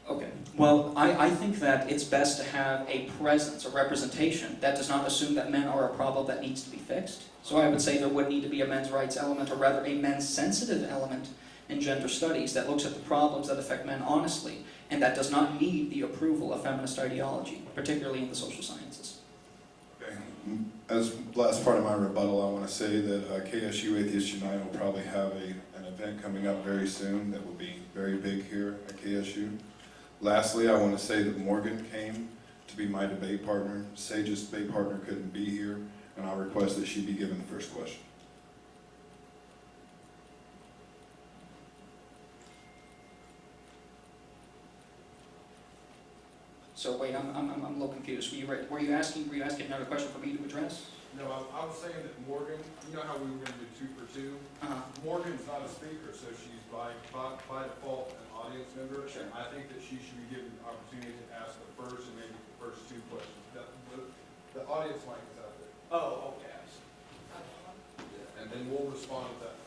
Okay. Well, I think that it's best to have a presence, a representation, that does not assume that men are a problem that needs to be fixed. So I would say there would need to be a men's rights element, or rather a men's sensitive element in gender studies that looks at the problems that affect men honestly, and that does not need the approval of feminist ideology, particularly in the social sciences. Okay. As last part of my rebuttal, I want to say that KSU Atheist United will probably have an event coming up very soon that will be very big here at KSU. Lastly, I want to say that Morgan came to be my debate partner. Sage's debate partner couldn't be here, and I request that she be given the first question. So wait, I'm a little confused. Were you asking another question for me to address? No, I was saying that Morgan, you know how we were going to do 2 for 2? Morgan's not a speaker, so she's by default an audience member. Sure. And I think that she should be given the opportunity to ask the first and maybe the first 2 questions. The audience mic is out there. Oh, okay. Yeah, and then we'll respond to that.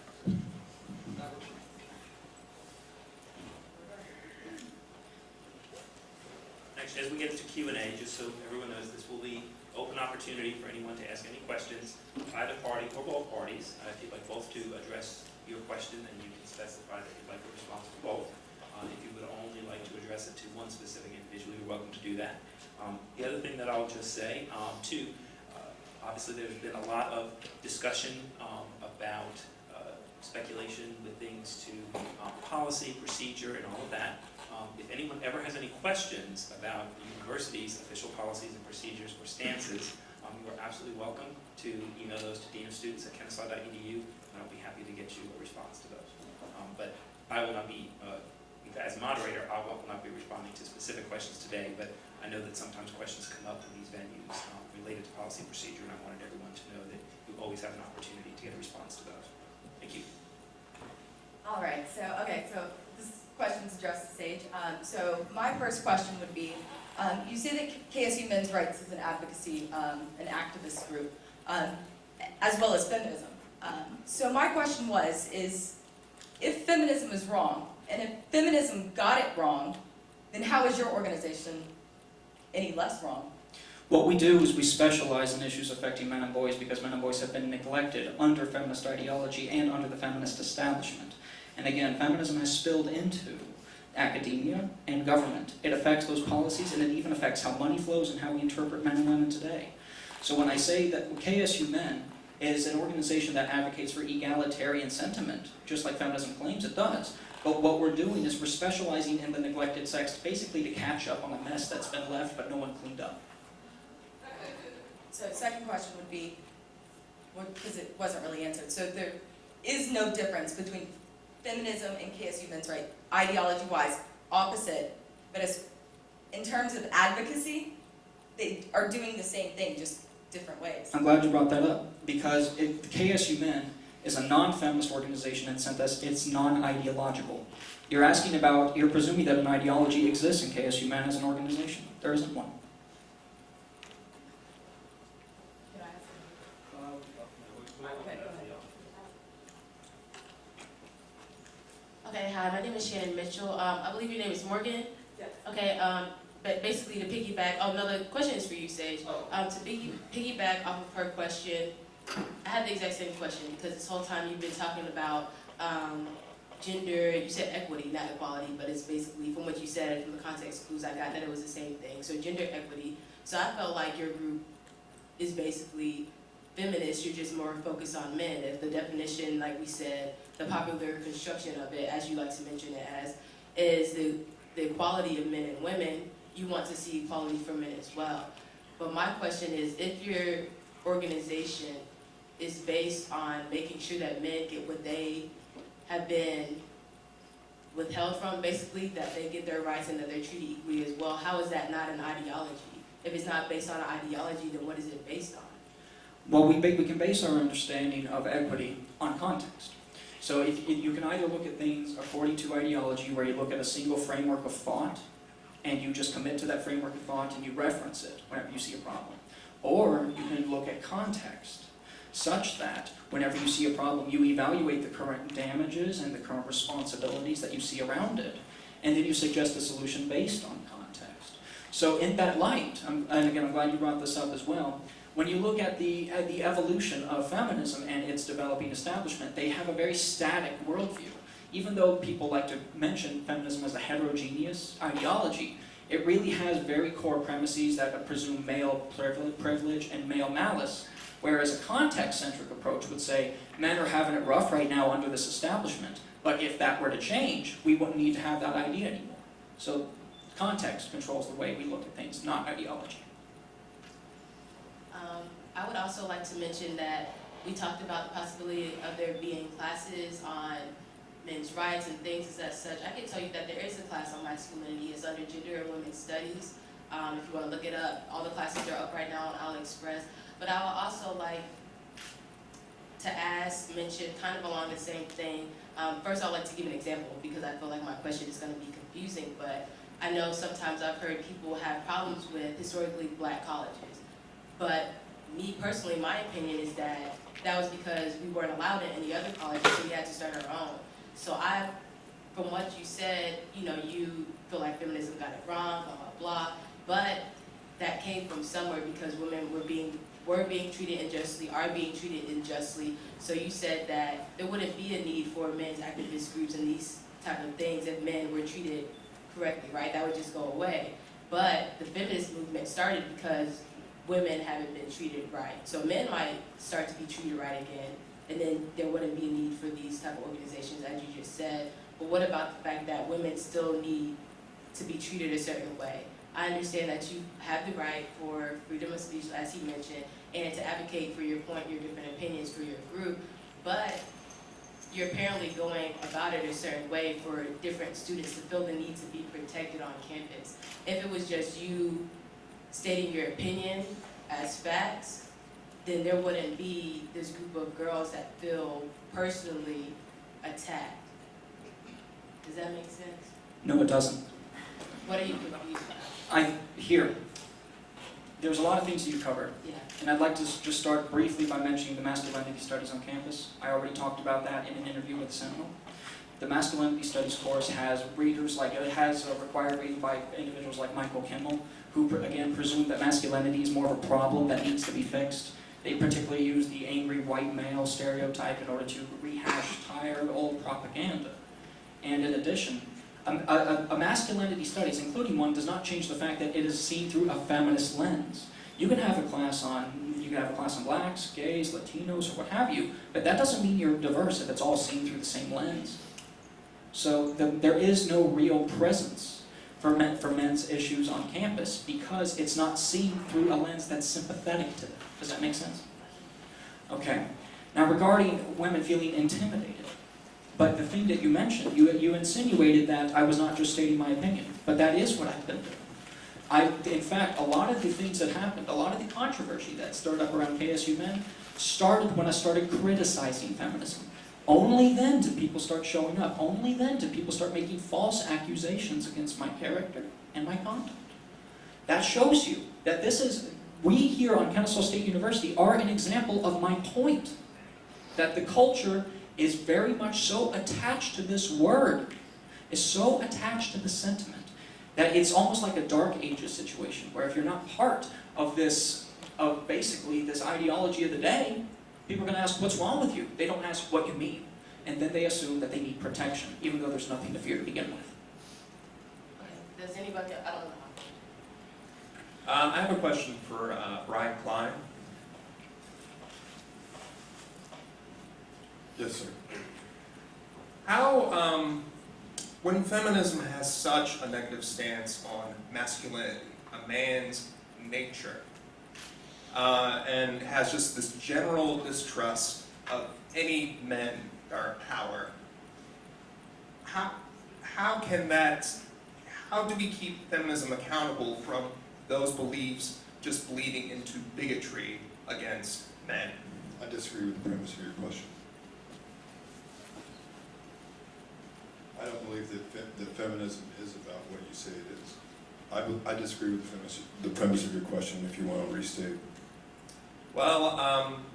Actually, as we get into Q&A, just so everyone knows, this will be open opportunity for anyone to ask any questions, either party or both parties. If you'd like both to address your question, then you can specify that you'd like a response to both. If you would only like to address it to one specific individual, you're welcome to do that. The other thing that I'll just say, too, obviously there's been a lot of discussion about speculation with things to policy, procedure, and all of that. If anyone ever has any questions about the university's official policies and procedures or stances, you are absolutely welcome to email those to deanofstudents@kennesaw.edu, and I'll be happy to get you a response to those. But I will not be, as moderator, I will not be responding to specific questions today, but I know that sometimes questions come up in these venues related to policy procedure, and I wanted everyone to know that you always have an opportunity to get a response to those. Thank you. All right, so this question's addressed to Sage. So my first question would be, you say that KSU Men's Rights is an advocacy, an activist group, as well as feminism. So my question is if feminism is wrong, and if feminism got it wrong, then how is your organization any less wrong? What we do is we specialize in issues affecting men and boys because men and boys have been neglected under feminist ideology and under the feminist establishment. And again, feminism has spilled into academia and government. It affects those policies, and it even affects how money flows and how we interpret men and women today. So when I say that KSU Men is an organization that advocates for egalitarian sentiment, just like feminism claims it does, but what we're doing is we're specializing in the neglected sex basically to catch up on a mess that's been left but no one cleaned up. So second question would be, because it wasn't really answered, so there is no difference between feminism and KSU Men's Rights, ideology-wise, opposite, but as in terms of advocacy, they are doing the same thing, just different ways. I'm glad you brought that up, because KSU Men is a non-feminist organization in the sense that it's non-ideological. You're presuming that an ideology exists in KSU Men as an organization. There isn't one. Can I ask Okay, hi, my name is Shannon Mitchell. I believe your name is Morgan? Yes. Okay, but basically to piggyback, no, the question is for you, Sage. To piggyback off of her question, I have the exact same question because this whole time you've been talking about gender, you said equity, not equality, but it's basically, from what you said, from the context clues I got, that it was the same thing. So gender equity. So I felt like your group is basically feminist, you're just more focused on men. If the definition, like we said, the popular construction of it, as you like to mention it as, is the equality of men and women, you want to see equality for men as well. But my question is, if your organization is based on making sure that men get what they have been withheld from, basically, that they get their rights and that they're treated equally as well, how is that not an ideology? If it's not based on an ideology, then what is it based on? Well, we can base our understanding of equity on context. So if you can either look at things according to ideology, where you look at a single framework of thought, and you just commit to that framework of thought and you reference it whenever you see a problem. Or you can look at context, such that whenever you see a problem, you evaluate the current damages and the current responsibilities that you see around it, and then you suggest a solution based on context. So in that light, and again, I'm glad you brought this up as well, when you look at the evolution of feminism and its developing establishment, they have a very static worldview. Even though people like to mention feminism as a heterogeneous ideology, it really has very core premises that presume male privilege and male malice, whereas a context-centric approach would say, men are having it rough right now under this establishment, but if that were to change, we wouldn't need to have that idea anymore. So context controls the way we look at things, not ideology. I would also like to mention that we talked about the possibility of there being classes on men's rights and things as such. I can tell you that there is a class on my masculinity. It's under Gender and Women's Studies. If you want to look it up, all the classes are up right now on AliExpress. But I would also like to mention kind of along the same thing. First, I'd like to give an example because I feel like my question is going to be confusing. But I know sometimes I've heard people have problems with historically black colleges. But me personally, my opinion is that that was because we weren't allowed it in the other colleges, so we had to start our own. So from what you said, you feel like feminism got it wrong, blah, blah, blah. but that came from somewhere because women were being treated unjustly, are being treated unjustly. So you said that there wouldn't be a need for men's activist groups and these type of things if men were treated correctly, right? That would just go away. But the feminist movement started because women haven't been treated right. So men might start to be treated right again, and then there wouldn't be a need for these type of organizations, as you just said. But what about the fact that women still need to be treated a certain way? I understand that you have the right for freedom of speech, as he mentioned, and to advocate for your point, your different opinions for your group, but you're apparently going about it a certain way for different students to feel the need to be protected on campus. If it was just you stating your opinion as facts, then there wouldn't be this group of girls that feel personally attacked. Does that make sense? No, it doesn't. What are you confused about? There's a lot of things you covered. Yeah. And I'd like to just start briefly by mentioning the masculinity studies on campus. I already talked about that in an interview with the Sentinel. The masculinity studies course has readers it has a required reading by individuals like Michael Kimmel, who again presume that masculinity is more of a problem that needs to be fixed. They particularly use the angry white male stereotype in order to rehash tired old propaganda. And in addition, a masculinity studies, including one, does not change the fact that it is seen through a feminist lens. You can have a class on blacks, gays, Latinos, or what have you, but that doesn't mean you're diverse if it's all seen through the same lens. So there is no real presence for men's issues on campus because it's not seen through a lens that's sympathetic to them. Does that make sense? Okay. Now regarding women feeling intimidated, but the thing that you mentioned, you insinuated that I was not just stating my opinion, but that is what I've been doing. In fact, a lot of the things that happened, a lot of the controversy that stirred up around KSU men started when I started criticizing feminism. Only then did people start showing up. Only then did people start making false accusations against my character and my conduct. That shows you that we here on Kennesaw State University are an example of my point. That the culture is very much so attached to this word, is so attached to the sentiment, that it's almost like a Dark Ages situation, where if you're not part of basically this ideology of the day, people are going to ask, what's wrong with you? They don't ask what you mean. And then they assume that they need protection, even though there's nothing to fear to begin with. Okay. Does anybody, I don't know. I have a question for Brian Clyne. Yes, sir. How, when feminism has such a negative stance on masculinity, a man's nature, and has just this general distrust of any men or power, how do we keep feminism accountable from those beliefs just bleeding into bigotry against men? I disagree with the premise of your question. I don't believe that feminism is about what you say it is. I disagree with the premise of your question, if you want to restate. Well,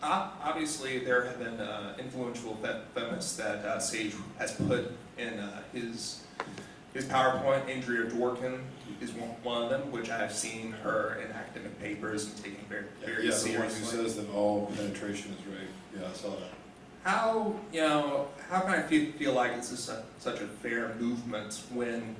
obviously there have been influential feminists that Sage has put in his PowerPoint. Andrea Dworkin is one of them, which I've seen her in academic papers and taken very Yeah, seriously. the one who says that all penetration is rape. Yeah, I saw that. How can I feel like this is such a fair movement when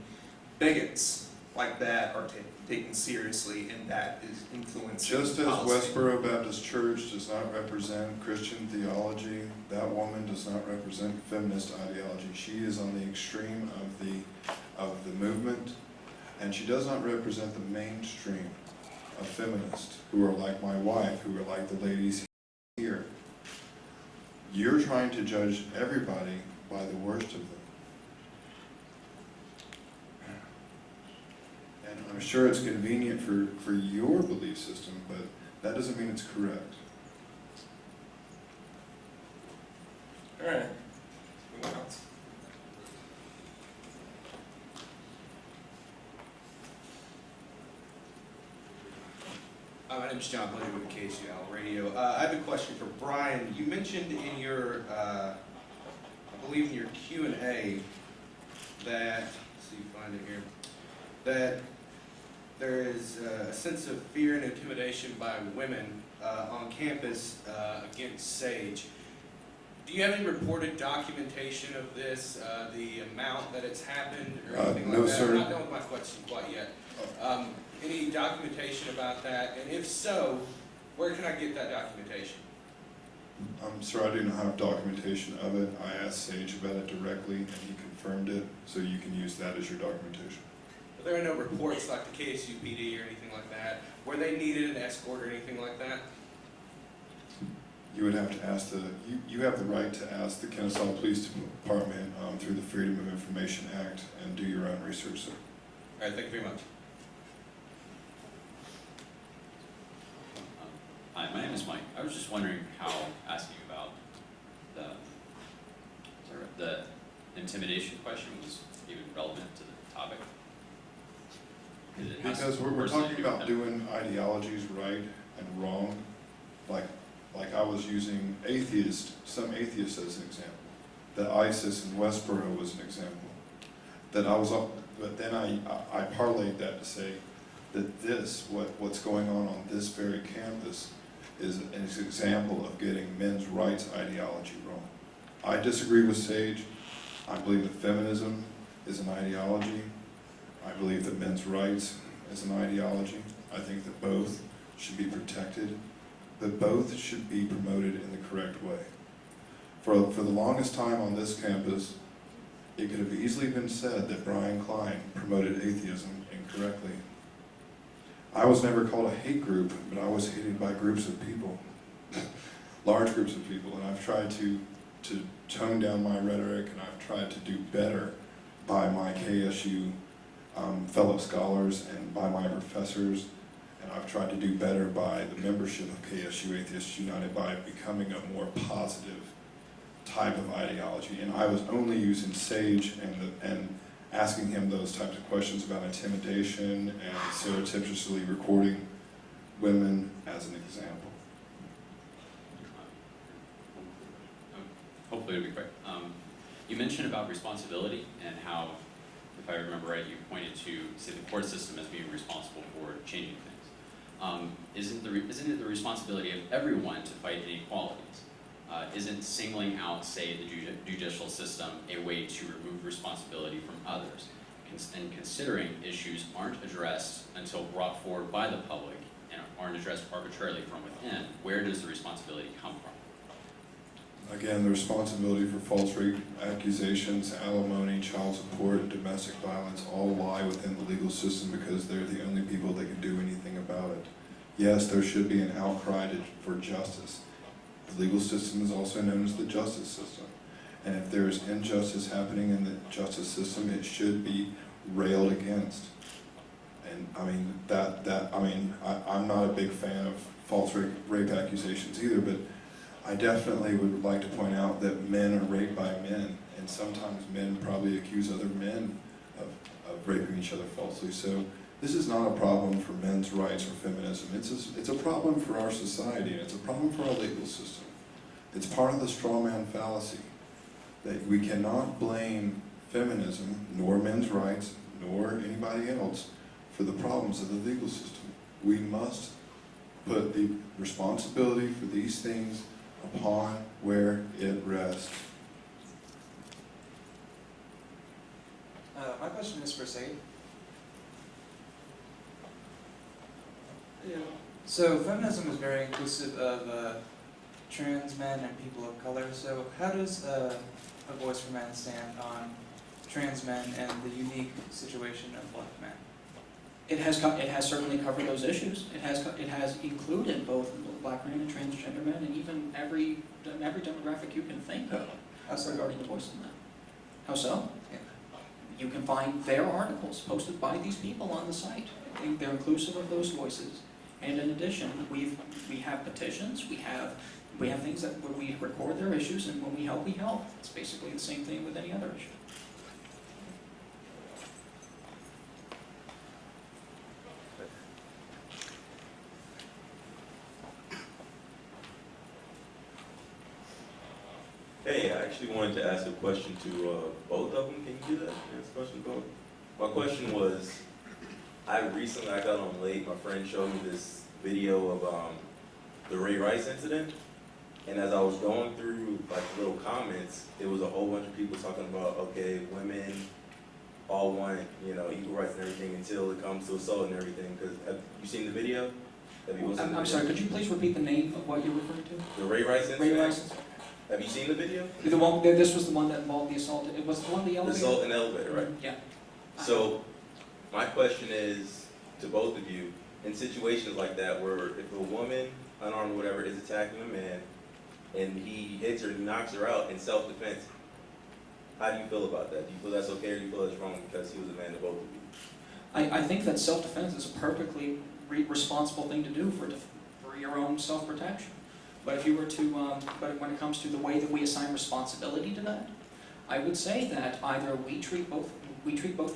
bigots like that are taken seriously and that is influencing Just as policy? Westboro Baptist Church does not represent Christian theology, that woman does not represent feminist ideology. She is on the extreme of the movement, and she does not represent the mainstream of feminists who are like my wife, who are like the ladies here. You're trying to judge everybody by the worst of them. And I'm sure it's convenient for your belief system, but that doesn't mean it's correct. All right. Anyone else? My name is John Blake with KCL Radio. I have a question for Brian. You mentioned in your, I believe in your Q&A that, let's see, find it here, that there is a sense of fear and intimidation by women on campus against SAGE. Do you have any reported documentation of this, the amount that it's happened, or anything no, like that? sir. I'm not done with my question quite yet. Any documentation about that? And if so, where can I get that documentation? I'm sorry, I do not have documentation of it. I asked Sage about it directly, and he confirmed it, so you can use that as your documentation. But there are no reports like the KSU PD or anything like that, where they needed an escort or anything like that? You would have to ask you have the right to ask the Kennesaw Police Department through the Freedom of Information Act and do your own research, sir. All right, thank you very much. Hi, my name is Mike. I was just wondering how asking about the intimidation question was even relevant to the topic. Because we're talking about doing ideologies right and wrong, like I was using some atheists as an example. That ISIS in Westboro was an example. But then I parlayed that to say that what's going on this very campus is an example of getting men's rights ideology wrong. I disagree with Sage. I believe that feminism is an ideology. I believe that men's rights is an ideology. I think that both should be protected, but both should be promoted in the correct way. For the longest time on this campus, it could have easily been said that Brian Clyne promoted atheism incorrectly. I was never called a hate group, but I was hated by groups of people, large groups of people, and I've tried to tone down my rhetoric, and I've tried to do better by my KSU fellow scholars and by my professors, and I've tried to do better by the membership of KSU Atheists United by becoming a more positive type of ideology. And I was only using Sage and asking him those types of questions about intimidation and surreptitiously recording women as an example. Hopefully it'll be quick. You mentioned about responsibility and how, if I remember right, you pointed to, say, the court system as being responsible for changing things. Isn't it the responsibility of everyone to fight inequalities? Isn't singling out, say, the judicial system a way to remove responsibility from others? And considering issues aren't addressed until brought forward by the public and aren't addressed arbitrarily from within, where does the responsibility come from? Again, the responsibility for false rape accusations, alimony, child support, and domestic violence all lie within the legal system because they're the only people that can do anything about it. Yes, there should be an outcry for justice. The legal system is also known as the justice system. And if there is injustice happening in the justice system, it should be railed against. And I mean, I'm not a big fan of false rape accusations either, but I definitely would like to point out that men are raped by men, and sometimes men probably accuse other men of raping each other falsely. So this is not a problem for men's rights or feminism. It's a problem for our society, and it's a problem for our legal system. It's part of the straw man fallacy that we cannot blame feminism, nor men's rights, nor anybody else for the problems of the legal system. We must put the responsibility for these things upon where it rests. My question is for Sage. Yeah. So feminism is very inclusive of trans men and people of color. So how does A Voice for Men stand on trans men and the unique situation of black men? It has certainly covered those issues. It has included both black men and transgender men, and even every demographic you can think of regarding the voice in that. How so? Yeah. You can find their articles posted by these people on the site. They're inclusive of those voices. And in addition, we have petitions. We have things that where we record their issues, and when we help, we help. It's basically the same thing with any other issue. Hey, I actually wanted to ask a question to both of them. Can you do that? Ask a question to both. My question was, I got on late. My friend showed me this video of the Ray Rice incident, and as I was going through like little comments, it was a whole bunch of people talking about, okay, women all want, you know, equal rights and everything until it comes to assault and everything. Because have you seen the video? Have you I'm sorry, could you please repeat the name of what you're referring to? The Ray Rice incident. Ray Rice? Have you seen the video? The one, this was the one that involved the assault, it was the one, the The elevator? assault in the elevator, right? Yeah. So, my question is to both of you, in situations like that where if a woman, unarmed or whatever, is attacking a man and he hits her, he knocks her out in self-defense, how do you feel about that? Do you feel that's okay or do you feel that's wrong because he was a man to both of you? I think that self-defense is a perfectly responsible thing to do for your own self-protection. But if you were to, but when it comes to the way that we assign responsibility to that, I would say that either we treat both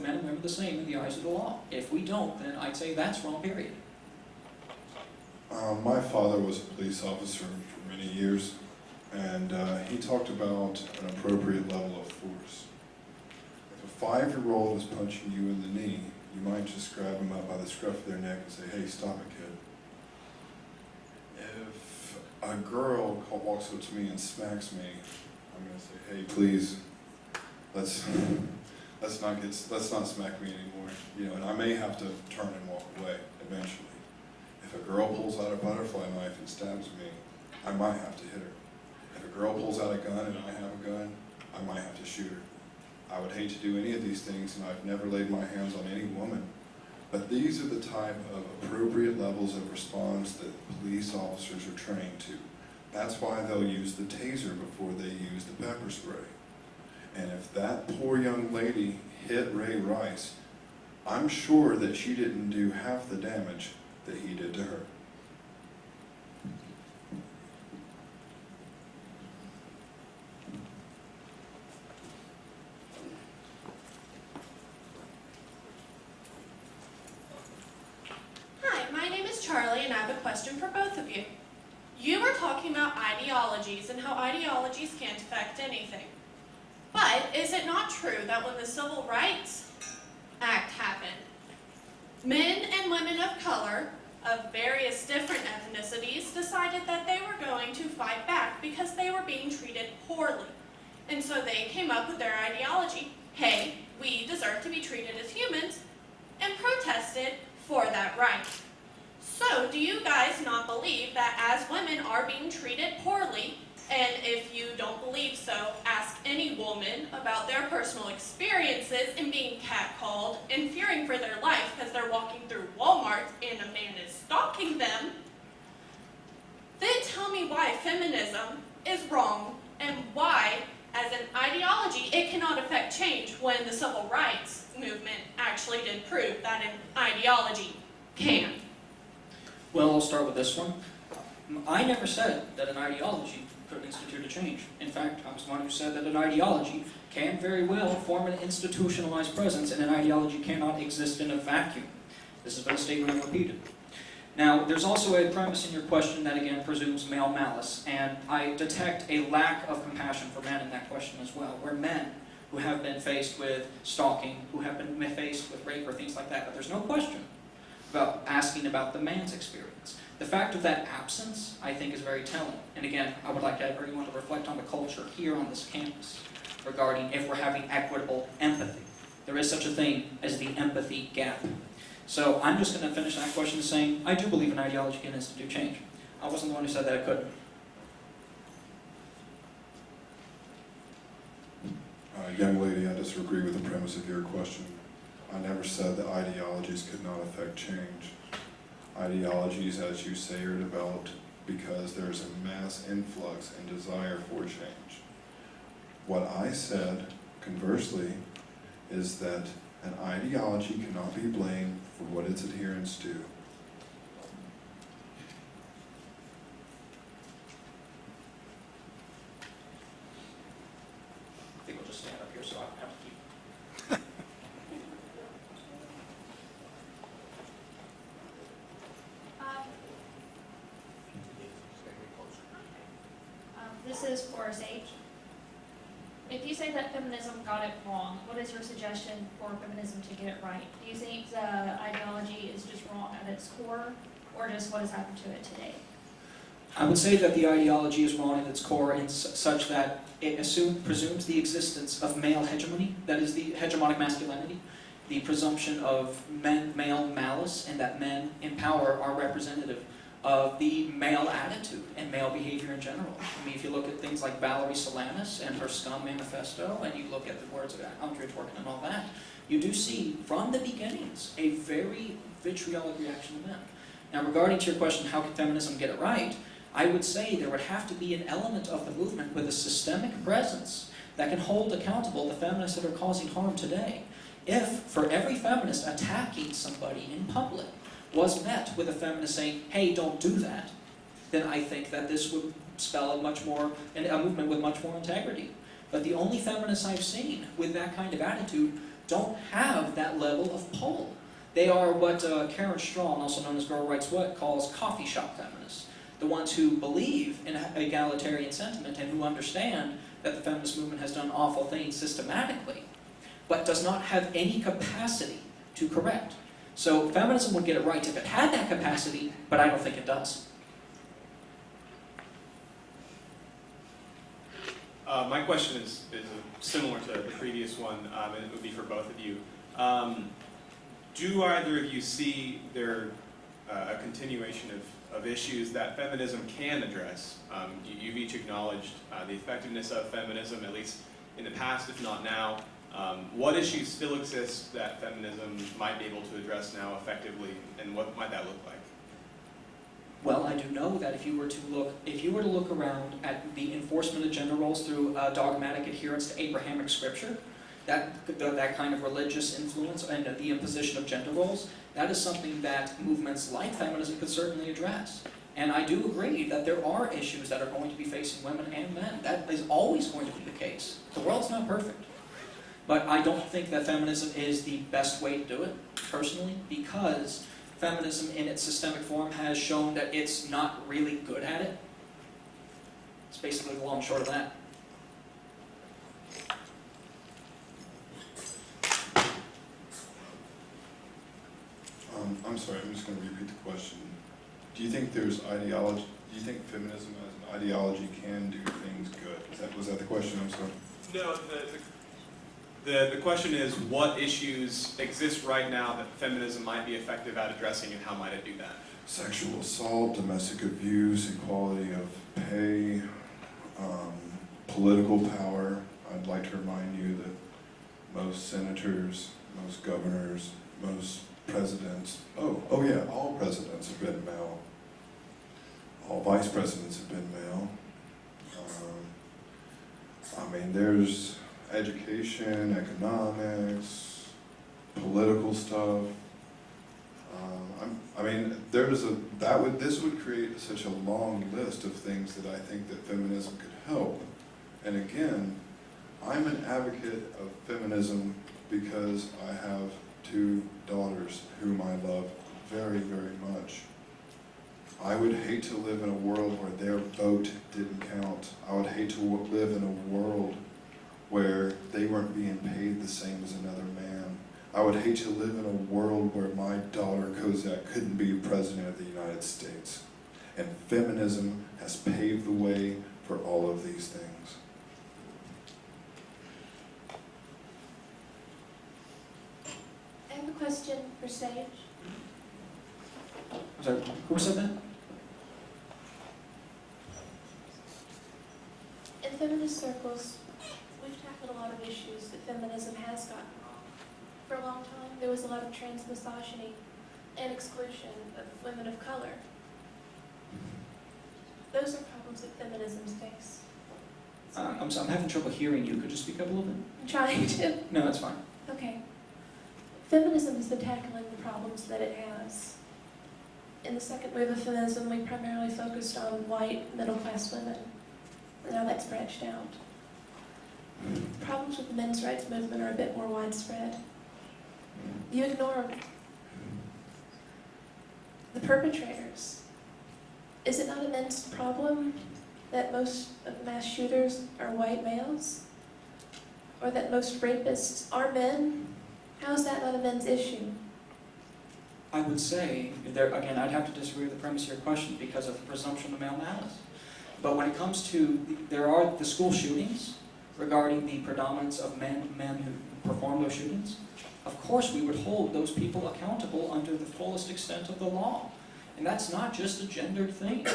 men and women the same in the eyes of the law. If we don't, then I'd say that's wrong, period. My father was a police officer for many years, and he talked about an appropriate level of force. If a 5-year-old is punching you in the knee, you might just grab them up by the scruff of their neck and say, hey, stop it, kid. If a girl walks up to me and smacks me, I'm going to say, hey, please, let's not smack me anymore. You know, and I may have to turn and walk away eventually. If a girl pulls out a butterfly knife and stabs me, I might have to hit her. If a girl pulls out a gun and I have a gun, I might have to shoot her. I would hate to do any of these things, and I've never laid my hands on any woman. But these are the type of appropriate levels of response that police officers are trained to. That's why they'll use the taser before they use the pepper spray. And if that poor young lady hit Ray Rice, I'm sure that she didn't do half the damage that he did to her. Hi, my name is Charlie, and I have a question for both of you. You were talking about ideologies and how ideologies can't affect anything. But is it not true that when the Civil Rights Act happened, men and women of color of various different ethnicities decided that they were going to fight back because they were being treated poorly. And so they came up with their ideology, hey, we deserve to be treated as humans, and protested for that right. So do you guys not believe that as women are being treated poorly, and if you don't believe so, ask any woman about their personal experiences in being catcalled and fearing for their life because they're walking through Walmart and a man is stalking them, then tell me why feminism is wrong and why, as an ideology, it cannot affect change when the civil rights movement actually did prove that an ideology can. Well, I'll start with this one. I never said that an ideology could institute a change. In fact, I was the one who said that an ideology can very well form an institutionalized presence, and an ideology cannot exist in a vacuum. This has been a statement I've repeated. Now, there's also a premise in your question that, again, presumes male malice, and I detect a lack of compassion for men in that question as well, where men who have been faced with stalking, who have been faced with rape or things like that, but there's no question about asking about the man's experience. The fact of that absence, I think, is very telling. And again, I would like everyone to reflect on the culture here on this campus regarding if we're having equitable empathy. There is such a thing as the empathy gap. So I'm just going to finish that question saying, I do believe an ideology can institute change. I wasn't the one who said that it couldn't. Young lady, I disagree with the premise of your question. I never said that ideologies could not affect change. Ideologies, as you say, are developed because there's a mass influx and desire for change. What I said, conversely, is that an ideology cannot be blamed for what its adherents do. I think we'll just stand up here so I don't have to keep. This is for Sage. If you say that feminism got it wrong, what is your suggestion for feminism to get it right? Do you think the ideology is just wrong at its core, or just what has happened to it today? I would say that the ideology is wrong at its core in such that it presumes the existence of male hegemony, that is the hegemonic masculinity, the presumption of male malice, and that men in power are representative of the male attitude and male behavior in general. I mean, if you look at things like Valerie Solanas and her Scum Manifesto, and you look at the words of Andrea Dworkin and all that, you do see from the beginnings a very vitriolic reaction to men. Now, regarding to your question, how can feminism get it right? I would say there would have to be an element of the movement with a systemic presence that can hold accountable the feminists that are causing harm today. If, for every feminist attacking somebody in public, was met with a feminist saying, hey, don't do that, then I think that this would spell a movement with much more integrity. But the only feminists I've seen with that kind of attitude don't have that level of pull. They are what Karen Strawn, also known as Girl Writes What, calls coffee shop feminists. The ones who believe in egalitarian sentiment and who understand that the feminist movement has done awful things systematically, but does not have any capacity to correct. So feminism would get it right if it had that capacity, but I don't think it does. My question is similar to the previous one, and it would be for both of you. Do either of you see there a continuation of issues that feminism can address? You've each acknowledged the effectiveness of feminism, at least in the past, if not now. What issues still exist that feminism might be able to address now effectively, and what might that look like? Well, I do know that if you were to look around at the enforcement of gender roles through dogmatic adherence to Abrahamic scripture, that kind of religious influence and the imposition of gender roles, that is something that movements like feminism could certainly address. And I do agree that there are issues that are going to be facing women and men. That is always going to be the case. The world's not perfect. But I don't think that feminism is the best way to do it, personally, because feminism in its systemic form has shown that it's not really good at it. It's basically the long and short of that. I'm sorry, I'm just going to repeat the question. Do you think there's ideology? Do you think feminism as an ideology can do things good? Was that the question? I'm sorry. No, the question is, what issues exist right now that feminism might be effective at addressing, and how might it do that? Sexual assault, domestic abuse, equality of pay, political power. I'd like to remind you that most senators, most governors, most presidents, oh yeah, all presidents have been male. All vice presidents have been male. I mean, there's education, economics, political stuff. I mean, this would create such a long list of things that I think that feminism could help. And again, I'm an advocate of feminism because I have 2 daughters whom I love very, very much. I would hate to live in a world where their vote didn't count. I would hate to live in a world where they weren't being paid the same as another man. I would hate to live in a world where my daughter Kozak couldn't be president of the United States. And feminism has paved the way for all of these things. I have a question for Sage. I'm sorry, who said that? In feminist circles, we've tackled a lot of issues that feminism has gotten wrong. For a long time, there was a lot of trans misogyny and exclusion of women of color. Those are problems that feminisms face. I'm having trouble hearing you. Could you speak up a little bit? I'm trying to. No, that's fine. Okay. Feminism has been tackling the problems that it has. In the second wave of feminism, we primarily focused on white, middle-class women. Now that's branched out. Problems with the men's rights movement are a bit more widespread. You ignore the perpetrators. Is it not a men's problem that most of mass shooters are white males? or that most rapists are men, how is that not a men's issue? I would say, there, again, I'd have to disagree with the premise of your question because of the presumption of male malice. But when it comes to, there are the school shootings regarding the predominance of men who perform those shootings. Of course, we would hold those people accountable under the fullest extent of the law. And that's not just a gendered thing.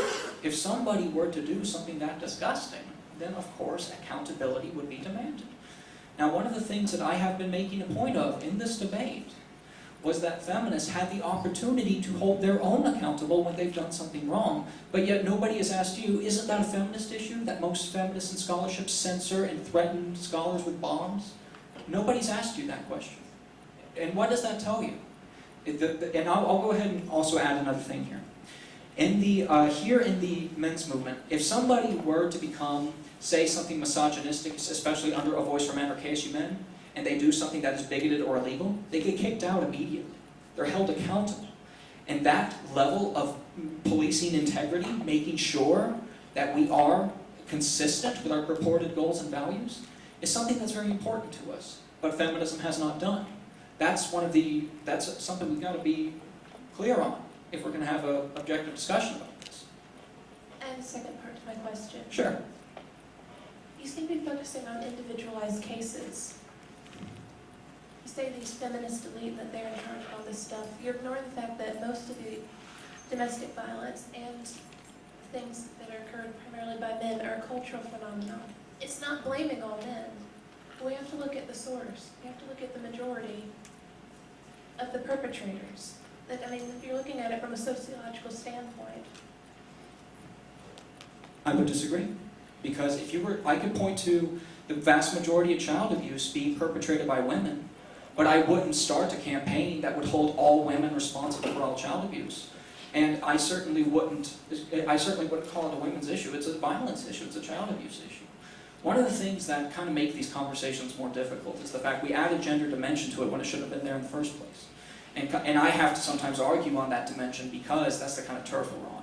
If somebody were to do something that disgusting, then of course accountability would be demanded. Now, one of the things that I have been making a point of in this debate was that feminists had the opportunity to hold their own accountable when they've done something wrong, but yet nobody has asked you, isn't that a feminist issue, that most feminists in scholarship censor and threaten scholars with bombs? Nobody's asked you that question. And what does that tell you? And I'll go ahead and also add another thing here. Here in the men's movement, if somebody were to become, say, something misogynistic, especially under A Voice for Men or KSU Men, and they do something that is bigoted or illegal, they get kicked out immediately. They're held accountable. And that level of policing integrity, making sure that we are consistent with our purported goals and values, is something that's very important to us, but feminism has not done. That's something we've got to be clear on if we're going to have an objective discussion about this. And the second part to my question. Sure. You seem to be focusing on individualized cases. You say these feminist elite, that they're in charge of all this stuff. You're ignoring the fact that most of the domestic violence and things that are occurred primarily by men are a cultural phenomenon. It's not blaming all men. We have to look at the source. We have to look at the majority of the perpetrators. I mean, if you're looking at it from a sociological standpoint. I would disagree. Because I could point to the vast majority of child abuse being perpetrated by women, but I wouldn't start a campaign that would hold all women responsible for all child abuse. And I certainly wouldn't call it a women's issue. It's a violence issue. It's a child abuse issue. One of the things that kind of make these conversations more difficult is the fact we added gender dimension to it when it should have been there in the first place. And I have to sometimes argue on that dimension because that's the kind of turf we're on.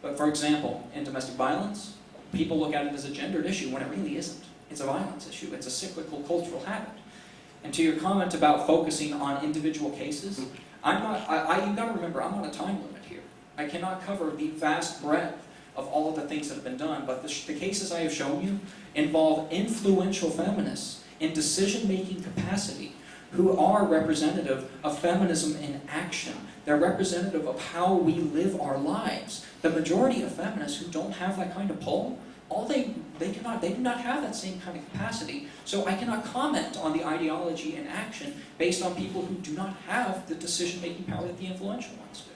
But for example, in domestic violence, people look at it as a gendered issue when it really isn't. It's a violence issue. It's a cyclical cultural habit. And to your comment about focusing on individual cases, you've got to remember, I'm on a time limit here. I cannot cover the vast breadth of all of the things that have been done, but the cases I have shown you involve influential feminists in decision-making capacity who are representative of feminism in action. They're representative of how we live our lives. The majority of feminists who don't have that kind of pull, they do not have that same kind of capacity. So I cannot comment on the ideology and action based on people who do not have the decision-making power that the influential ones do.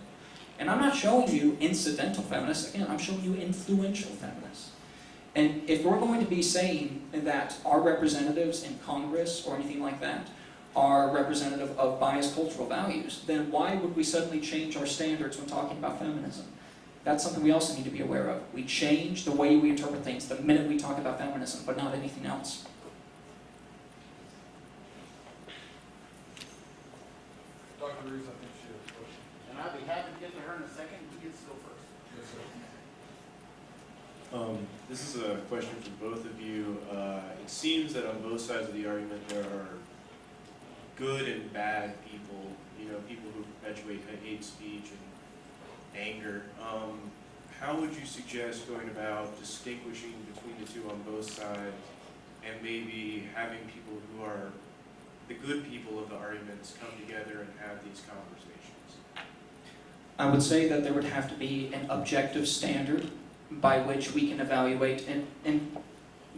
And I'm not showing you incidental feminists, again, I'm showing you influential feminists. And if we're going to be saying that our representatives in Congress or anything like that are representative of biased cultural values, then why would we suddenly change our standards when talking about feminism? That's something we also need to be aware of. We change the way we interpret things the minute we talk about feminism, but not anything else. Dr. Reeves, I think she has a question. And I'd be happy to get to her in a second. Who gets to go first? Yes, sir. This is a question for both of you. It seems that on both sides of the argument there are good and bad people, people who perpetuate hate speech and anger. How would you suggest going about distinguishing between the two on both sides and maybe having people who are the good people of the arguments come together and have these conversations? I would say that there would have to be an objective standard by which we can evaluate in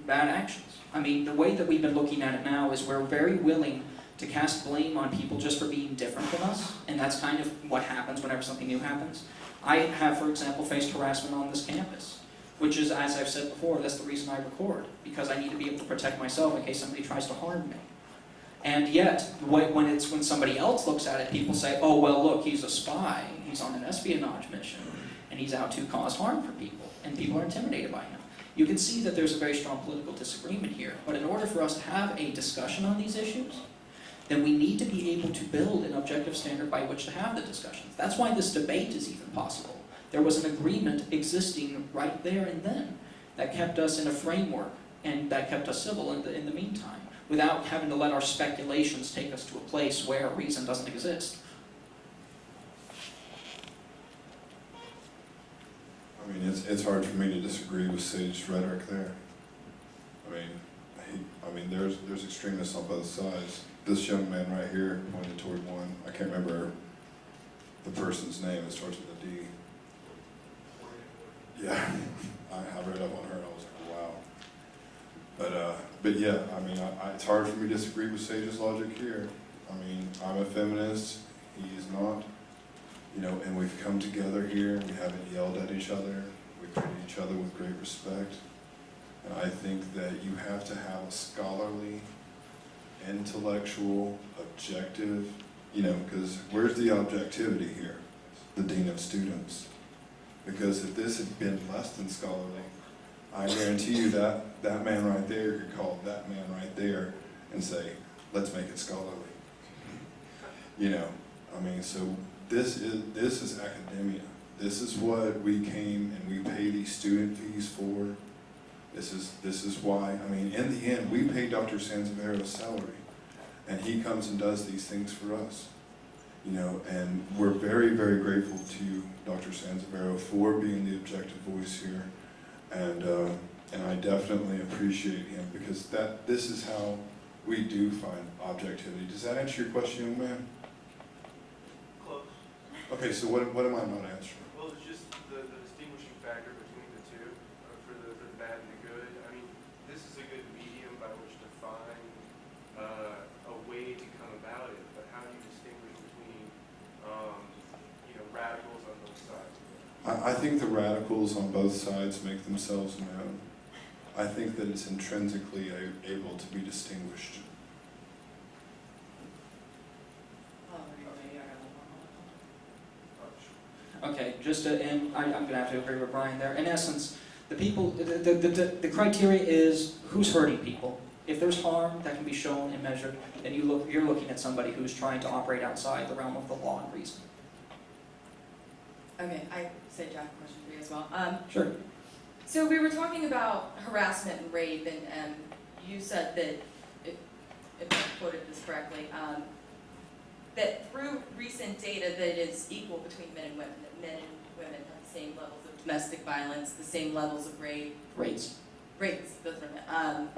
bad actions. I mean, the way that we've been looking at it now is we're very willing to cast blame on people just for being different than us, and that's kind of what happens whenever something new happens. I have, for example, faced harassment on this campus, which is, as I've said before, that's the reason I record, because I need to be able to protect myself in case somebody tries to harm me. And yet, when somebody else looks at it, people say, oh, well, look, he's a spy, he's on an espionage mission, and he's out to cause harm for people, and people are intimidated by him. You can see that there's a very strong political disagreement here, but in order for us to have a discussion on these issues, then we need to be able to build an objective standard by which to have the discussions. That's why this debate is even possible. There was an agreement existing right there and then that kept us in a framework and that kept us civil in the meantime. without having to let our speculations take us to a place where reason doesn't exist. I mean, it's hard for me to disagree with Sage's rhetoric there. I mean, there's extremists on both sides. This young man right here pointed toward one. I can't remember the person's name. It starts with a D. Yeah, I read up on her and I was like, wow. But yeah, I mean, it's hard for me to disagree with Sage's logic here. I mean, I'm a feminist. He is not. You know, and we've come together here. We haven't yelled at each other. We treated each other with great respect. And I think that you have to have a scholarly, intellectual, objective, you know, because where's the objectivity here? The dean of students. Because if this had been less than scholarly, I guarantee you that that man right there could call that man right there and say, let's make it scholarly. You know, I mean, so this is academia. This is what we came and we pay these student fees for. This is why, I mean, in the end, we pay Dr. Sanzavero's salary, and he comes and does these things for us. You know, and we're very, very grateful to you, Dr. Sanzavero, for being the objective voice here. And I definitely appreciate him, because this is how we do find objectivity. Does that answer your question, young man? Close. Okay, so what am I not answering? Well, it's just the distinguishing factor between the two, for the bad and the good. I mean, this is a good medium by which to find a way to come about it, but how do you distinguish between, you know, radicals on both sides? I think the radicals on both sides make themselves known. I think that it's intrinsically able to be distinguished. Okay, and I'm going to have to agree with Brian there. In essence, the criteria is who's hurting people. If there's harm that can be shown and measured, then you're looking at somebody who's trying to operate outside the realm of the law and reason. Okay, I said Jack, a question for you as well. Sure. So we were talking about harassment and rape, and you said that, if I quoted this correctly, that through recent data that is equal between men and women, that men and women have the same levels of domestic violence, the same levels of rape. Rates. Those are men.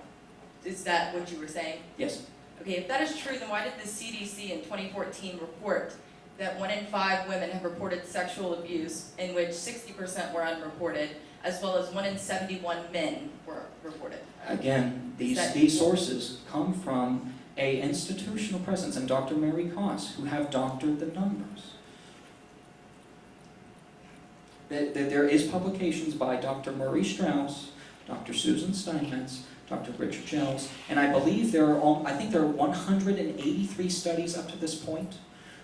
Is that what you were saying? Yes. Okay, if that is true, then why did the CDC in 2014 report that 1 in 5 women have reported sexual abuse, in which 60% were unreported, as well as 1 in 71 men were reported? Again, these sources come from an institutional presence, and Dr. Mary Koss, who have doctored the numbers. There is publications by Dr. Murray Strauss, Dr. Susan Steinmetz, Dr. Richard Gels, and I believe there are 183 studies up to this point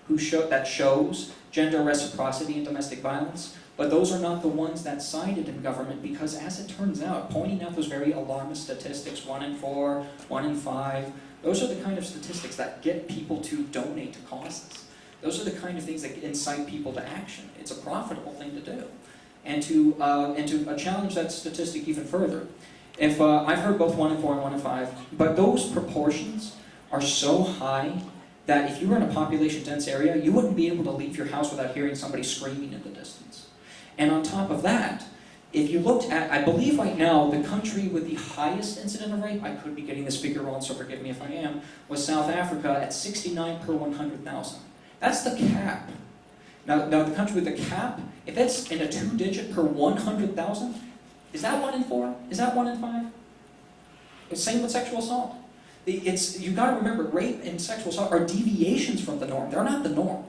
that shows gender reciprocity in domestic violence, but those are not the ones that cited in government, because as it turns out, pointing out those very alarmist statistics, 1 in 4, 1 in 5, those are the kind of statistics that get people to donate to causes. Those are the kind of things that incite people to action. It's a profitable thing to do. And to challenge that statistic even further, if I've heard both 1 in 4 and 1 in 5, but those proportions are so high that if you were in a population-dense area, you wouldn't be able to leave your house without hearing somebody screaming in the distance. And on top of that, if you looked at, I believe right now, the country with the highest incident of rape, I could be getting this figure wrong, so forgive me if I am, was South Africa at 69 per 100,000. That's the cap. Now the country with the cap, if it's in a 2-digit per 100,000, is that 1 in 4? Is that 1 in 5? It's same with sexual assault. You've got to remember, rape and sexual assault are deviations from the norm. They're not the norm.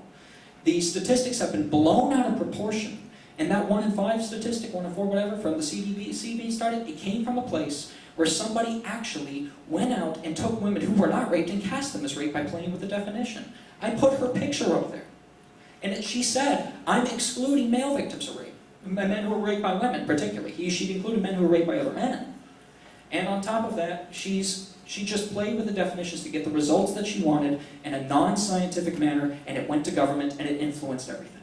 The statistics have been blown out of proportion. And that 1 in 5 statistic, 1 in 4, whatever, from the CDC started, it came from a place where somebody actually went out and took women who were not raped and cast them as rape by playing with the definition. I put her picture up there. And she said, I'm excluding male victims of rape. Men who were raped by women, particularly. She'd included men who were raped by other men. And on top of that, she just played with the definitions to get the results that she wanted in a non-scientific manner, and it went to government, and it influenced everything.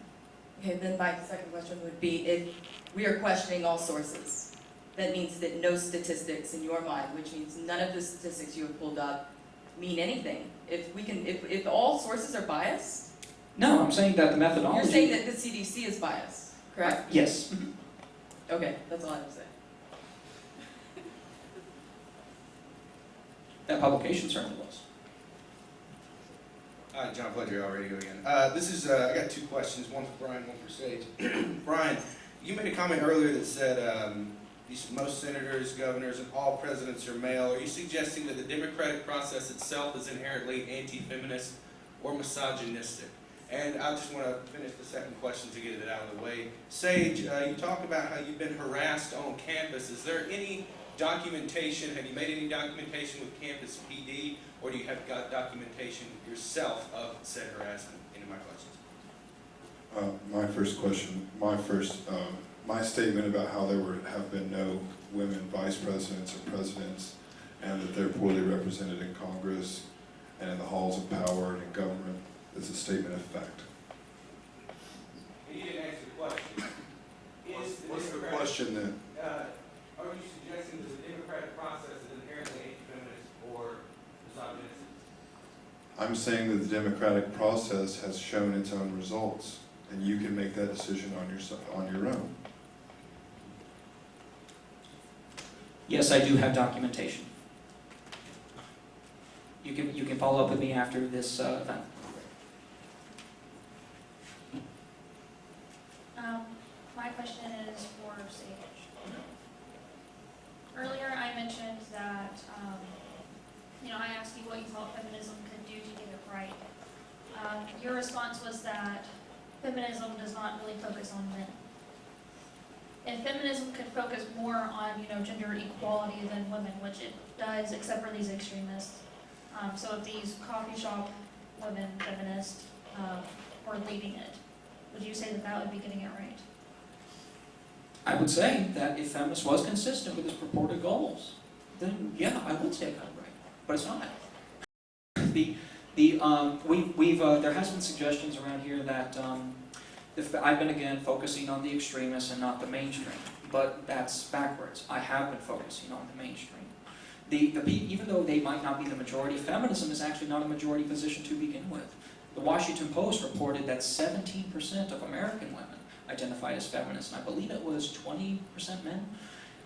Okay, then my second question would be, if we are questioning all sources, that means that no statistics in your mind, which means none of the statistics you have pulled up mean anything. If all sources are biased, No, I'm saying that the methodology... you're saying that the CDC is biased, correct? Yes. Mhm. Okay, that's all I have to say. That publication certainly was. John Pledger, Radio again. I got two questions, one for Brian, one for Sage. Brian, you made a comment earlier that said most senators, governors, and all presidents are male. Are you suggesting that the democratic process itself is inherently anti-feminist or misogynistic? And I just want to finish the second question to get it out of the way. Sage, you talked about how you've been harassed on campus. Is there any documentation, have you made any documentation with Campus PD, or do you have got documentation yourself of said harassment? Any of my questions. My statement about how there have been no women vice presidents or presidents, and that they're poorly represented in Congress and in the halls of power and in government is a statement of fact. You didn't answer the question. What's the question then? Are you suggesting that the democratic process is inherently anti-feminist or misogynistic? I'm saying that the democratic process has shown its own results, and you can make that decision on your own. Yes, I do have documentation. You can follow up with me after this event. My question is for Sage. Earlier I mentioned that, I asked you what you thought feminism could do to get it right. Your response was that feminism does not really focus on men. If feminism could focus more on, gender equality than women, which it does, except for these extremists. So if these coffee shop women feminists were leading it, would you say that that would be getting it right? I would say that if feminist was consistent with its purported goals, then yeah, I would say it got it right. But it's not. There has been suggestions around here that I've been again focusing on the extremists and not the mainstream, but that's backwards. I have been focusing on the mainstream. Even though they might not be the majority, feminism is actually not a majority position to begin with. The Washington Post reported that 17% of American women identified as feminists, and I believe it was 20% men.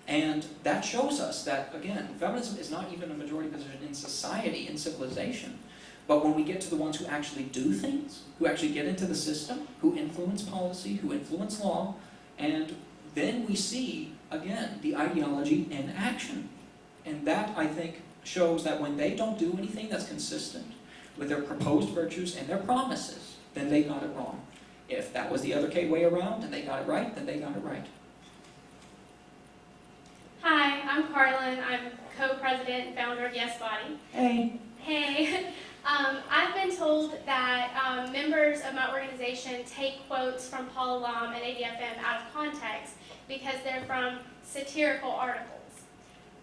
And that shows us that, again, feminism is not even a majority position in society, in civilization. But when we get to the ones who actually do things, who actually get into the system, who influence policy, who influence law, and then we see, again, the ideology in action. And that, I think, shows that when they don't do anything that's consistent with their proposed virtues and their promises, then they got it wrong. If that was the other way around and they got it right, then they got it right. Hi, I'm Carlin. I'm co-president and founder of Yes Body. Hey. Hey. I've been told that members of my organization take quotes from Paul Elam and ADFM out of context because they're from satirical articles.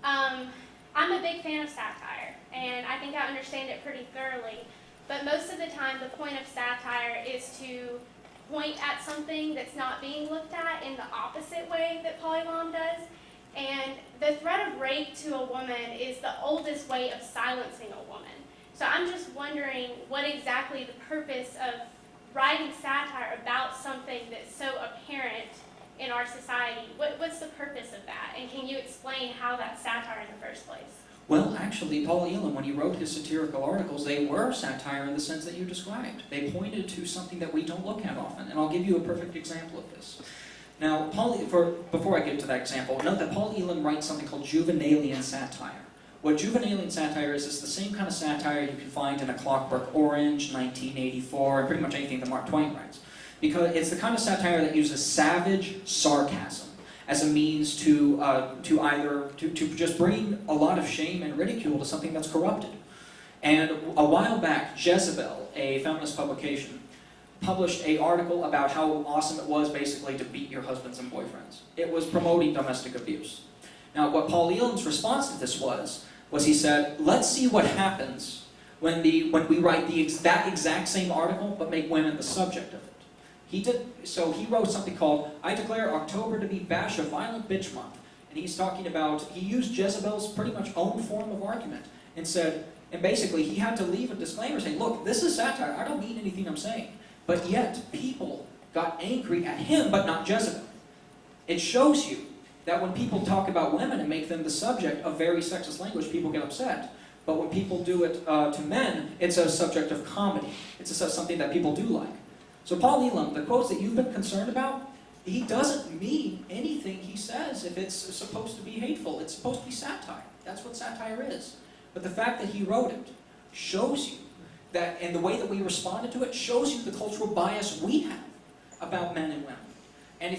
I'm a big fan of satire, and I think I understand it pretty thoroughly, but most of the time the point of satire is to point at something that's not being looked at in the opposite way that Paul Elam does. And the threat of rape to a woman is the oldest way of silencing a woman. So I'm just wondering what exactly the purpose of writing satire about something that's so apparent in our society. What's the purpose of that? And can you explain how that's satire in the first place? Well, actually, Paul Elam, when he wrote his satirical articles, they were satire in the sense that you described. They pointed to something that we don't look at often, and I'll give you a perfect example of this. Now, before I get to that example, note that Paul Elam writes something called Juvenalian satire. What Juvenalian satire is the same kind of satire you can find in A Clockwork Orange, 1984, and pretty much anything that Mark Twain writes. Because it's the kind of satire that uses savage sarcasm as a means to just bring a lot of shame and ridicule to something that's corrupted. And a while back, Jezebel, a feminist publication, published an article about how awesome it was basically to beat your husbands and boyfriends. It was promoting domestic abuse. Now, what Paul Elam's response to this was he said, let's see what happens when we write that exact same article, but make women the subject of it. So he wrote something called, I declare October to be Bash a Violent Bitch Month. And he's talking about, he used Jezebel's pretty much own form of argument and said, And basically, he had to leave a disclaimer saying, look, this is satire. I don't mean anything I'm saying. But yet, people got angry at him, but not Jezebel. It shows you that when people talk about women and make them the subject of very sexist language, people get upset. But when people do it to men, it's a subject of comedy. It's something that people do like. So Paul Elam, the quotes that you've been concerned about, he doesn't mean anything he says if it's supposed to be hateful. It's supposed to be satire. That's what satire is. But the fact that he wrote it shows you that, and the way that we responded to it shows you the cultural bias we have about men and women. And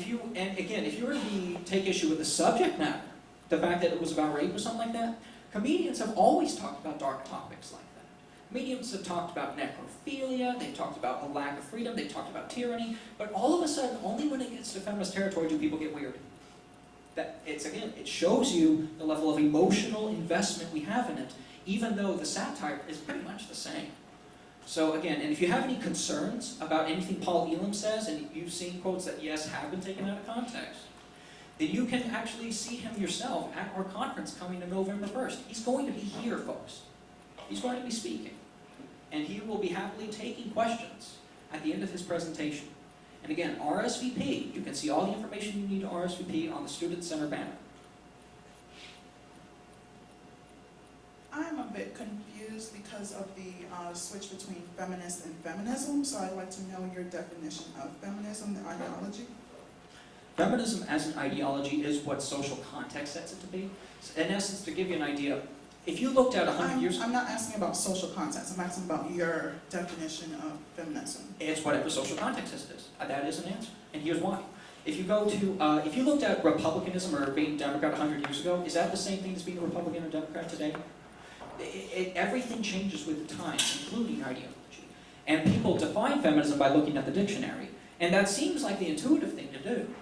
again, if you were to take issue with the subject matter, the fact that it was about rape or something like that, comedians have always talked about dark topics like that. Comedians have talked about necrophilia, they've talked about a lack of freedom, they've talked about tyranny, but all of a sudden, only when it gets to feminist territory do people get weird. It shows you the level of emotional investment we have in it, even though the satire is pretty much the same. So again, and if you have any concerns about anything Paul Elam says, and you've seen quotes that, yes, have been taken out of context, then you can actually see him yourself at our conference coming in November 1st. He's going to be here, folks. He's going to be speaking. And he will be happily taking questions at the end of his presentation. And again, RSVP, you can see all the information you need to RSVP on the Student Center banner. I'm a bit confused because of the switch between feminist and feminism, so I'd like to know your definition of feminism, the ideology. Feminism as an ideology is what social context sets it to be. In essence, to give you an idea, if you looked at 100 years ago... I'm not asking about social context, I'm asking about your definition of feminism. It's whatever social context it is. That is an answer. And here's why. If you go to, if you looked at republicanism or being Democrat 100 years ago, is that the same thing as being a Republican or Democrat today? Everything changes with the time, including ideology. And people define feminism by looking at the dictionary. And that seems like the intuitive thing to do.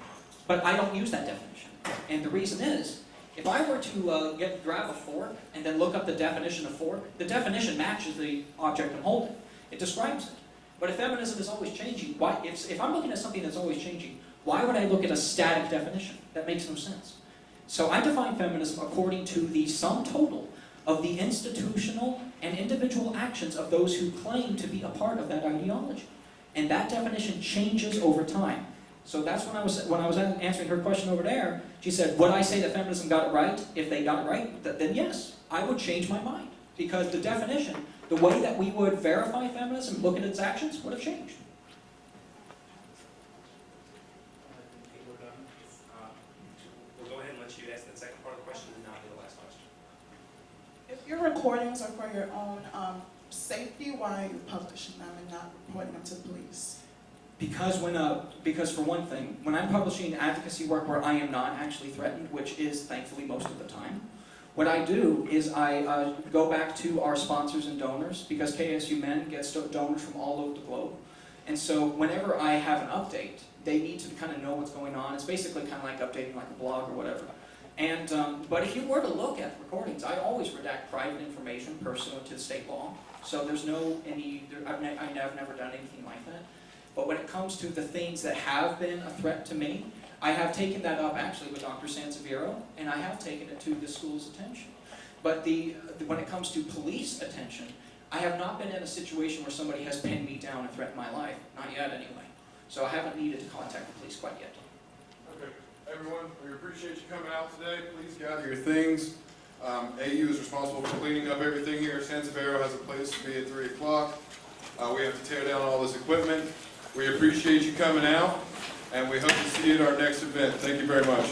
But I don't use that definition. And the reason is, if I were to grab a fork and then look up the definition of fork, the definition matches the object I'm holding. It describes it. But if feminism is always changing, if I'm looking at something that's always changing, why would I look at a static definition? That makes no sense. So I define feminism according to the sum total of the institutional and individual actions of those who claim to be a part of that ideology. And that definition changes over time. So that's when I was answering her question over there, she said, would I say that feminism got it right? If they got it right, then yes, I would change my mind. Because the definition, the way that we would verify feminism, look at its actions, would have changed. We'll go ahead and let you ask the second part of the question and not the last question. If your recordings are for your own safety, why are you publishing them and not reporting them to the police? Because for one thing, when I'm publishing advocacy work where I am not actually threatened, which is thankfully most of the time, what I do is I go back to our sponsors and donors, because KSU Men gets donors from all over the globe. And so whenever I have an update, they need to kind of know what's going on. It's basically kind of like updating like a blog or whatever. And but if you were to look at the recordings, I always redact private information pursuant to state law. So there's I've never done anything like that. But when it comes to the things that have been a threat to me, I have taken that up actually with Dr. Sansevero, and I have taken it to the school's attention. But when it comes to police attention, I have not been in a situation where somebody has pinned me down and threatened my life. Not yet, anyway. So I haven't needed to contact the police quite yet. Okay, everyone, we appreciate you coming out today. Please gather your things. AU is responsible for cleaning up everything here. Sansevero has a place to be at 3 o'clock. We have to tear down all this equipment. We appreciate you coming out, and we hope to see you at our next event. Thank you very much.